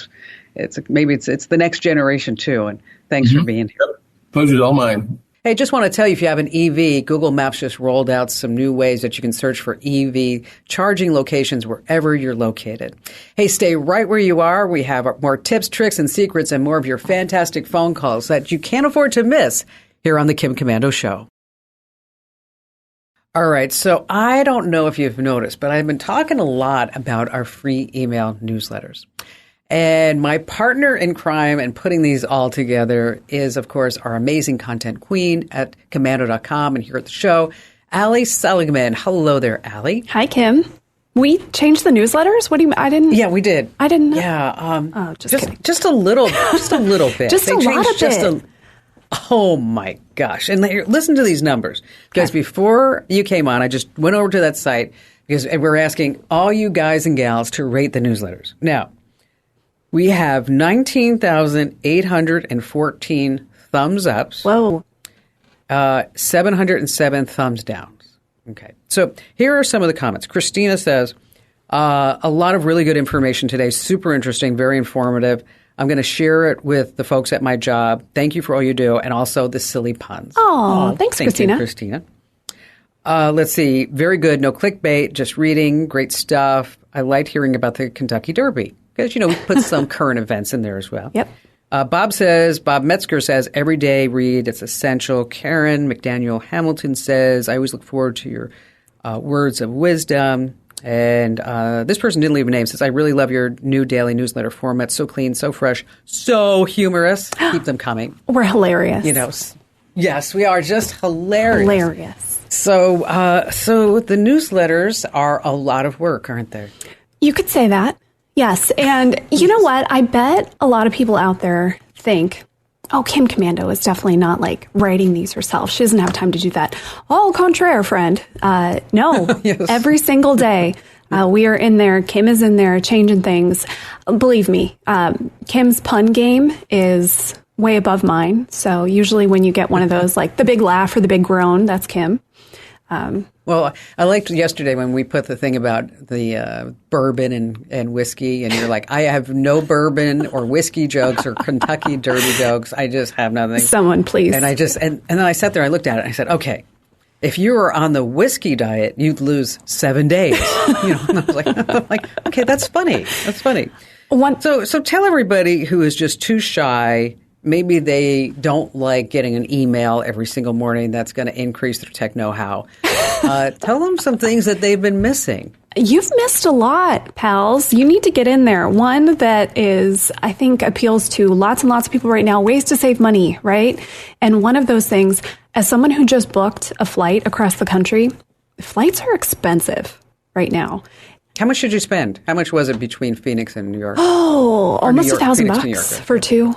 It's the next generation, too. And thanks for being here. Pleasure's all mine. Hey, just want to tell you, if you have an EV, Google Maps just rolled out some new ways that you can search for EV charging locations wherever you're located. Hey, stay right where you are. We have more tips, tricks, and secrets and more of your fantastic phone calls that you can't afford to miss here on The Kim Komando Show. All right, so I don't know if you've noticed, but I've been talking a lot about our free email newsletters. And my partner in crime and putting these all together is, of course, our amazing content queen at Komando.com and here at the show, Ali Seligman. Hello there, Ali. Hi, Kim. We changed the newsletters? What do you mean? I didn't. Yeah, we did. I didn't know. Yeah. Just kidding. Just a little bit. Just a lot of it. Oh, my gosh. And listen to these numbers. Because before you came on, I just went over to that site because we're asking all you guys and gals to rate the newsletters. Now, we have 19,814 thumbs ups. Whoa. 707 thumbs downs. Okay. So here are some of the comments. Christina says, a lot of really good information today. Super interesting, very informative. I'm going to share it with the folks at my job. Thank you for all you do. And also the silly puns. Oh, thanks, Christina. Thank you, Christina. Let's see. Very good. No clickbait, just reading. Great stuff. I liked hearing about the Kentucky Derby. Because, we put some current events in there as well. Yep. Bob Metzger says, every day read, it's essential. Karen McDaniel Hamilton says, I always look forward to your words of wisdom. And this person didn't leave a name, says, I really love your new daily newsletter format. So clean, so fresh, so humorous. Keep them coming. We're hilarious. Yes, we are just hilarious. Hilarious. So the newsletters are a lot of work, aren't they? You could say that. Yes. And you know what? I bet a lot of people out there think, oh, Kim Komando is definitely not like writing these herself. She doesn't have time to do that. Au contraire, friend. No, yes. Every single day we are in there. Kim is in there changing things. Believe me, Kim's pun game is way above mine. So usually when you get one of those, like the big laugh or the big groan, that's Kim. Well, I liked yesterday when we put the thing about the bourbon and whiskey, and you're like, I have no bourbon or whiskey jokes or Kentucky Derby jokes. I just have nothing. Someone, please. And and then I sat there, I looked at it, and I said, okay, if you were on the whiskey diet, you'd lose 7 days. And I was like, okay, that's funny. That's funny. So tell everybody who is just too shy. Maybe they don't like getting an email every single morning that's going to increase their tech know-how. Tell them some things that they've been missing. You've missed a lot, pals. You need to get in there. One that is, I think, appeals to lots and lots of people right now, ways to save money, right? And one of those things, as someone who just booked a flight across the country, flights are expensive right now. How much did you spend? How much was it between Phoenix and New York? Oh, almost $1,000 for two.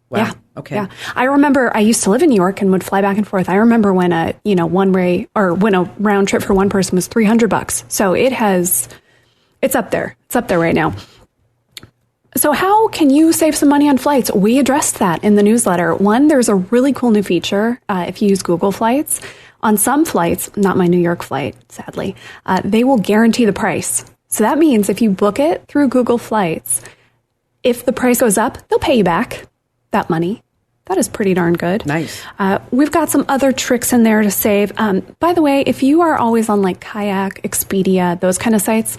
Wow. Yeah. Okay. Yeah. I remember I used to live in New York and would fly back and forth. I remember when a round trip for one person was $300. So it's up there. It's up there right now. So how can you save some money on flights? We addressed that in the newsletter. One, there's a really cool new feature if you use Google Flights. On some flights, not my New York flight, sadly, they will guarantee the price. So that means if you book it through Google Flights, if the price goes up, they'll pay you back that money. That is pretty darn good. Nice. We've got some other tricks in there to save. By the way, if you are always on like Kayak, Expedia, those kind of sites,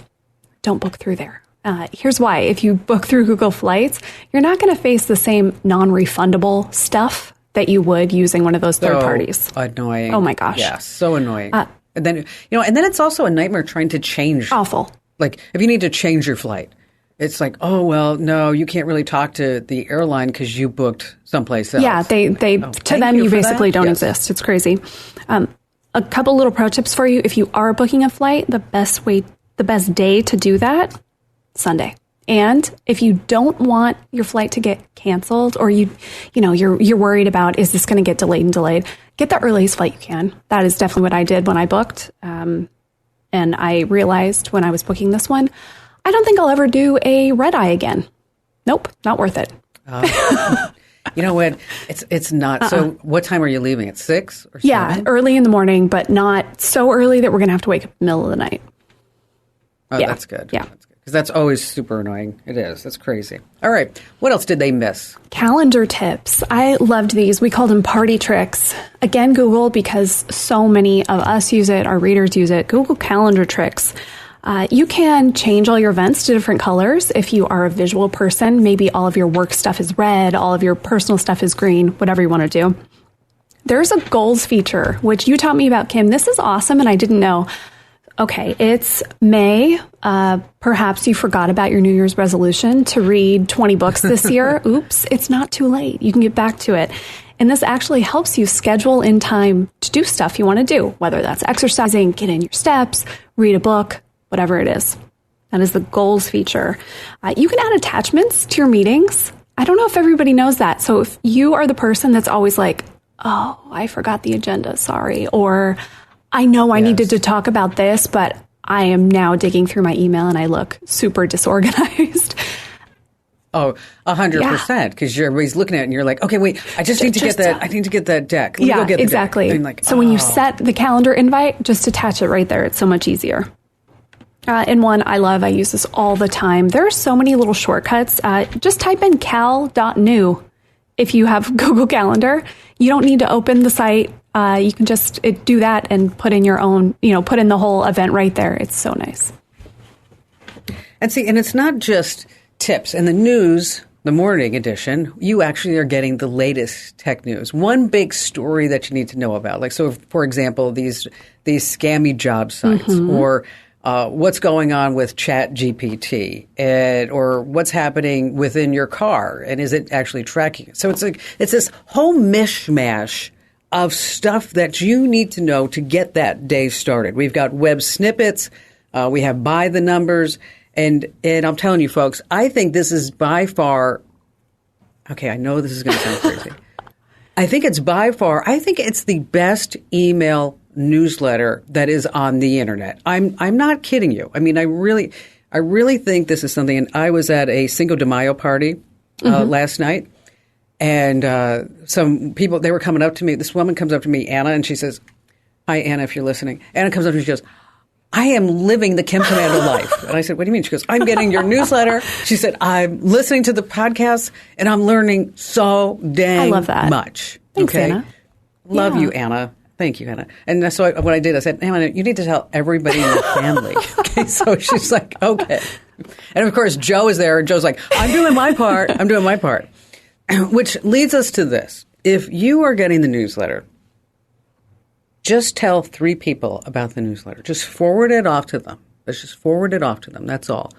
don't book through there. Here's why. If you book through Google Flights, you're not going to face the same non-refundable stuff that you would using one of those third parties. Annoying. Oh my gosh. Yeah, so annoying. And then, and then it's also a nightmare trying to change. Awful. Like, if you need to change your flight, it's like, oh, well, no, you can't really talk to the airline because you booked someplace else. Yeah, to them, you basically don't exist. It's crazy. A couple little pro tips for you. If you are booking a flight, the best day to do that, Sunday. And if you don't want your flight to get canceled, or you're worried about, is this going to get delayed, get the earliest flight you can. That is definitely what I did when I booked. And I realized when I was booking this one, I don't think I'll ever do a red eye again. Nope, not worth it. You know what? It's not. So what time are you leaving? At 6 or 7? Yeah, early in the morning, but not so early that we're going to have to wake up in the middle of the night. Oh, yeah. That's good. Yeah. Because that's always super annoying. It is. That's crazy. All right. What else did they miss? Calendar tips. I loved these. We called them party tricks. Again, Google, because so many of us use it, our readers use it. Google Calendar tricks. You can change all your events to different colors. If you are a visual person, maybe all of your work stuff is red, all of your personal stuff is green, whatever you want to do. There's a goals feature, which you taught me about, Kim. This is awesome, and I didn't know. Okay, it's May. Perhaps you forgot about your New Year's resolution to read 20 books this year. Oops, it's not too late. You can get back to it. And this actually helps you schedule in time to do stuff you want to do, whether that's exercising, get in your steps, read a book, whatever it is. That is the goals feature. You can add attachments to your meetings. I don't know if everybody knows that. So if you are the person that's always like, oh, I forgot the agenda, sorry, or I know I needed to talk about this, but I am now digging through my email and I look super disorganized. Oh, 100%. Because you're always looking at it and you're like, okay, wait, I just need to get that. I need to get that deck. Let me go get the exactly. deck. Like, so when you set the calendar invite, just attach it right there. It's so much easier. And one I love, I use this all the time. There are so many little shortcuts. Just type in cal.new if you have Google Calendar. You don't need to open the site. You can just do that and put in your own, put in the whole event right there. It's so nice. And see, and it's not just tips. In the news, the morning edition, you actually are getting the latest tech news. One big story that you need to know about. Like, so for example, these scammy job sites, or what's going on with ChatGPT, or what's happening within your car, and is it actually tracking it? So it's this whole mishmash of stuff that you need to know to get that day started. We've got web snippets, we have by the numbers, and I'm telling you, folks, I think this is by far. Okay, I know this is going to sound crazy. I think it's the best email newsletter that is on the internet. I'm not kidding you. I mean, I really think this is something. And I was at a Cinco de Mayo party last night, and some people, they were coming up to me. This woman comes up to me, Anna, and she says, "Hi, Anna, if you're listening." Anna comes up to me, she goes, "I am living the Kim Komando life." And I said, "What do you mean?" She goes, "I'm getting your newsletter." She said, "I'm listening to the podcast, and I'm learning so dang I love that. much." Thanks, okay? Anna. Love you, Anna. Thank you, Anna. And so what I did, I said, Anna, you need to tell everybody in your family. Okay, so she's like, okay. And of course, Joe is there, and Joe's like, I'm doing my part. I'm doing my part. Which leads us to this. If you are getting the newsletter, just tell 3 people about the newsletter. Just forward it off to them. Let's just forward it off to them. That's all.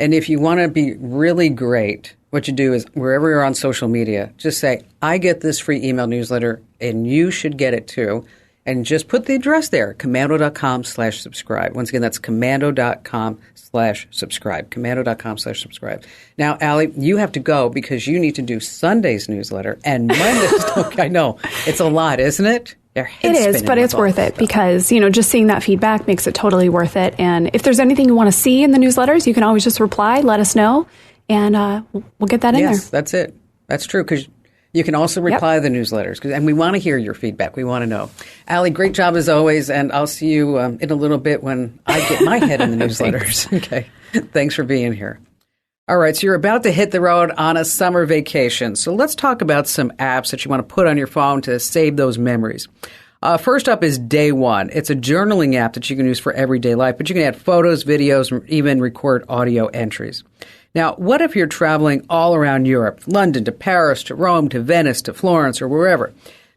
And if you want to be really great, what you do is wherever you're on social media, just say, I get this free email newsletter, and you should get it too. And just put the address there, komando.com/subscribe. Once again, that's komando.com/subscribe, komando.com/subscribe. Now, Allie, you have to go because you need to do Sunday's newsletter and Monday's. I know. It's a lot, isn't it? It is, but it's worth it because, just seeing that feedback makes it totally worth it. And if there's anything you want to see in the newsletters, you can always just reply, let us know, and we'll get that in there. Yes, that's it. That's true because you can also reply to the newsletters, and we want to hear your feedback. We want to know. Allie, great job as always, and I'll see you in a little bit when I get my head in the newsletters. Okay. Thanks for being here. All right, so you're about to hit the road on a summer vacation. So let's talk about some apps that you want to put on your phone to save those memories. First up is Day One. It's a journaling app that you can use for everyday life, but you can add photos, videos, and even record audio entries. Now, what if you're traveling all around Europe, London to Paris to Rome to Venice to Florence or wherever?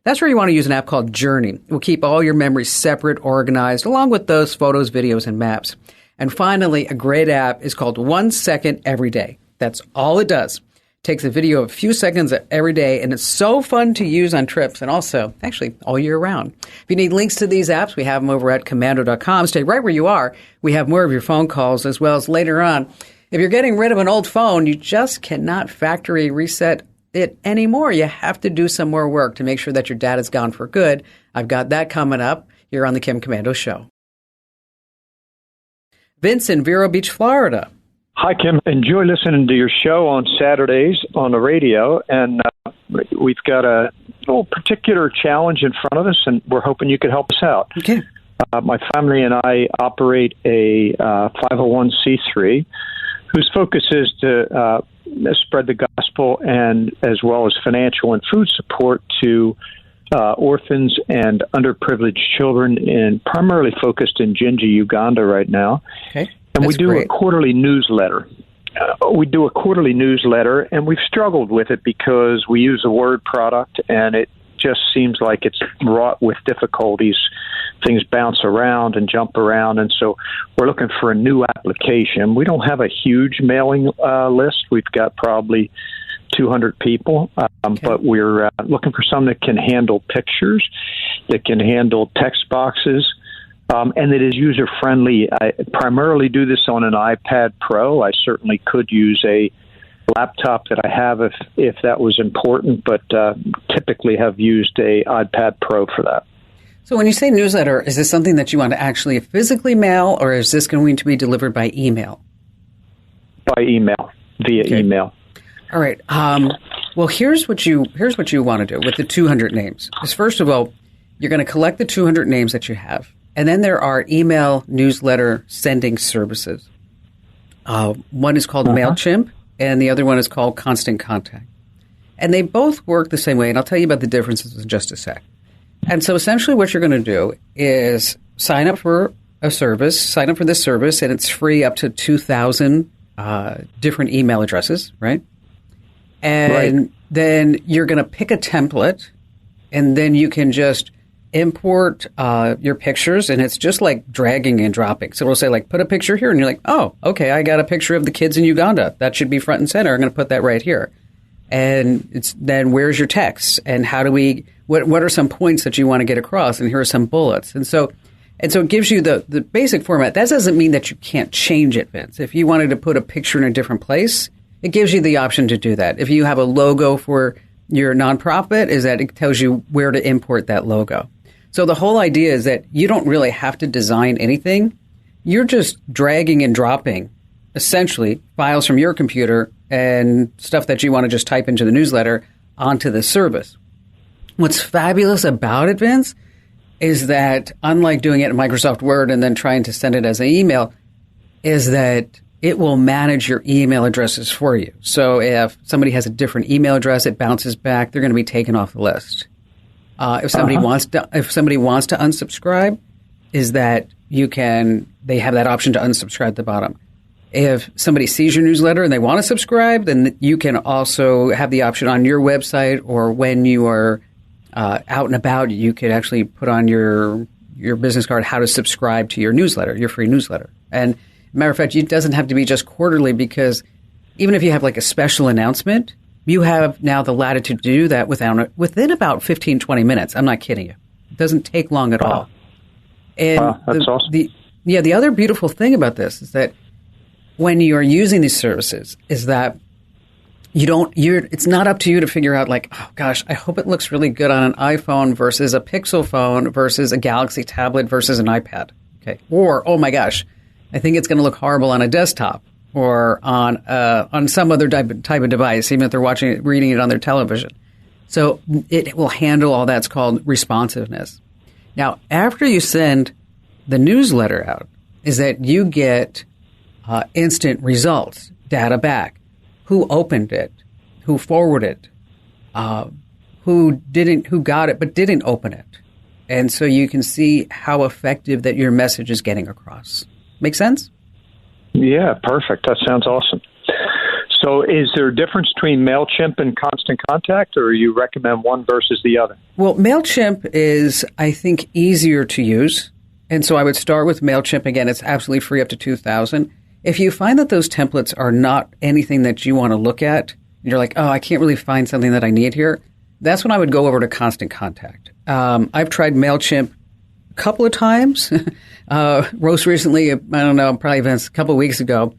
That's where you want to use an app called Journey. It will keep all your memories separate, organized, along with those photos, videos, and maps. And finally, a great app is called 1 Second Every Day. That's all it does. It takes a video of a few seconds every day, and it's so fun to use on trips and also, actually, all year round. If you need links to these apps, we have them over at Komando.com. Stay right where you are. We have more of your phone calls as well as later on. If you're getting rid of an old phone, you just cannot factory reset it anymore. You have to do some more work to make sure that your data's gone for good. I've got that coming up here on the Kim Komando Show. Vince in Vero Beach, Florida. Hi, Kim. Enjoy listening to your show on Saturdays on the radio, and we've got a little particular challenge in front of us, and we're hoping you could help us out. Okay. My family and I operate a 501c3 whose focus is to spread the gospel and as well as financial and food support to orphans and underprivileged children, and primarily focused in Jinji, Uganda right now. Okay. And That's we do great. a quarterly newsletter. And we've struggled with it because we use a Word product, and it just seems like it's wrought with difficulties. Things bounce around and jump around, and so we're looking for a new application. We don't have a huge mailing list. We've got probably 200 people, but we're looking for some that can handle pictures, that can handle text boxes, and that is user-friendly. I primarily do this on an iPad Pro. I certainly could use a laptop that I have if that was important, but typically have used a iPad Pro for that. So when you say newsletter, is this something that you want to actually physically mail, or is this going to be delivered by email? By email, via email. All right. Well, here's what you want to do with the 200 names. Is first of all, you're going to collect the 200 names that you have, and then there are email newsletter sending services. One is called MailChimp, and the other one is called Constant Contact. And they both work the same way, and I'll tell you about the differences in just a sec. And so essentially what you're going to do is sign up for this service, and it's free up to 2,000 different email addresses, right? And then you're going to pick a template, and then you can just import your pictures, and it's just like dragging and dropping. So it'll say, like, put a picture here, and you're like, oh, okay, I got a picture of the kids in Uganda. That should be front and center. I'm going to put that right here. And then where's your text, and what are some points that you want to get across, and here are some bullets. And so it gives you the basic format. That doesn't mean that you can't change it, Vince. If you wanted to put a picture in a different place, it gives you the option to do that. If you have a logo for your nonprofit, is that it tells you where to import that logo. So the whole idea is that you don't really have to design anything. You're just dragging and dropping, essentially, files from your computer and stuff that you want to just type into the newsletter onto the service. What's fabulous about it, Vince, is that unlike doing it in Microsoft Word and then trying to send it as an email, is that it will manage your email addresses for you. So if somebody has a different email address, it bounces back. They're going to be taken off the list. If somebody wants to unsubscribe, is that they have that option to unsubscribe at the bottom. If somebody sees your newsletter and they want to subscribe, then you can also have the option on your website, or when you are out and about, you could actually put on your business card how to subscribe to your newsletter, your free newsletter. And matter of fact, it doesn't have to be just quarterly, because even if you have like a special announcement, you have now the latitude to do that within about 15, 20 minutes. I'm not kidding you. It doesn't take long at all. And that's awesome. The other beautiful thing about this is that when you are using these services is that it's not up to you to figure out, like, oh gosh, I hope it looks really good on an iPhone versus a Pixel phone versus a Galaxy tablet versus an iPad. Okay. Or, oh my gosh, I think it's going to look horrible on a desktop or on some other type of device, even if they're reading it on their television. So it will handle all that's called responsiveness. Now, after you send the newsletter out, is that you get instant results, data back. Who opened it? Who forwarded it? Who got it but didn't open it? And so you can see how effective that your message is getting across. Make sense? Yeah, perfect. That sounds awesome. So is there a difference between MailChimp and Constant Contact, or you recommend one versus the other? Well, MailChimp is, I think, easier to use. And so I would start with MailChimp. Again, it's absolutely free up to 2,000. If you find that those templates are not anything that you want to look at, you're like, oh, I can't really find something that I need here, that's when I would go over to Constant Contact. I've tried MailChimp a couple of times. Most recently, I don't know, probably a couple of weeks ago,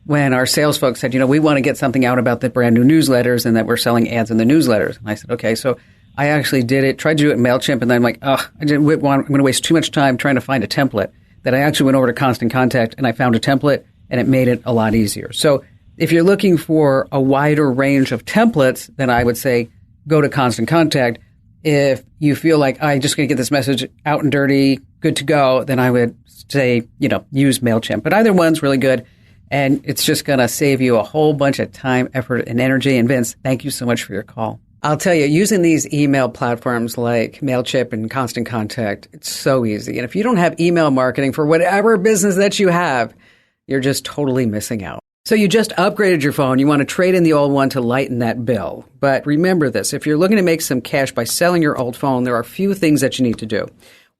when our sales folks said, we want to get something out about the brand new newsletters and that we're selling ads in the newsletters. And I said, okay, so I actually tried to do it in MailChimp, and then I'm like, I'm going to waste too much time trying to find a template, that I actually went over to Constant Contact and I found a template, and it made it a lot easier. So if you're looking for a wider range of templates, then I would say go to Constant Contact. If you feel like I'm just going to get this message out and dirty, good to go, then I would say, use MailChimp. But either one's really good. And it's just going to save you a whole bunch of time, effort, and energy. And Vince, thank you so much for your call. I'll tell you, using these email platforms like MailChimp and Constant Contact, it's so easy. And if you don't have email marketing for whatever business that you have, you're just totally missing out. So you just upgraded your phone. You want to trade in the old one to lighten that bill. But remember this, if you're looking to make some cash by selling your old phone, there are a few things that you need to do.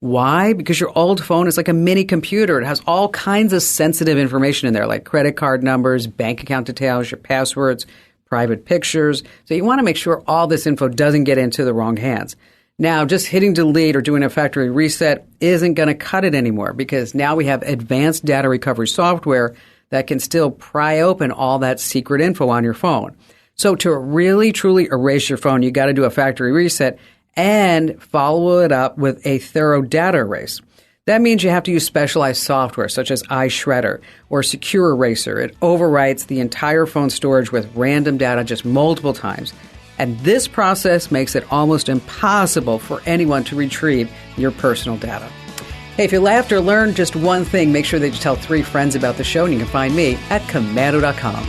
Why? Because your old phone is like a mini computer. It has all kinds of sensitive information in there, like credit card numbers, bank account details, your passwords, private pictures. So you want to make sure all this info doesn't get into the wrong hands. Now, just hitting delete or doing a factory reset isn't going to cut it anymore, because now we have advanced data recovery software that can still pry open all that secret info on your phone. So to really, truly erase your phone, you got to do a factory reset and follow it up with a thorough data erase. That means you have to use specialized software such as iShredder or Secure Eraser. It overwrites the entire phone storage with random data just multiple times. And this process makes it almost impossible for anyone to retrieve your personal data. Hey, if you laughed or learned just one thing, make sure that you tell 3 friends about the show, and you can find me at Komando.com.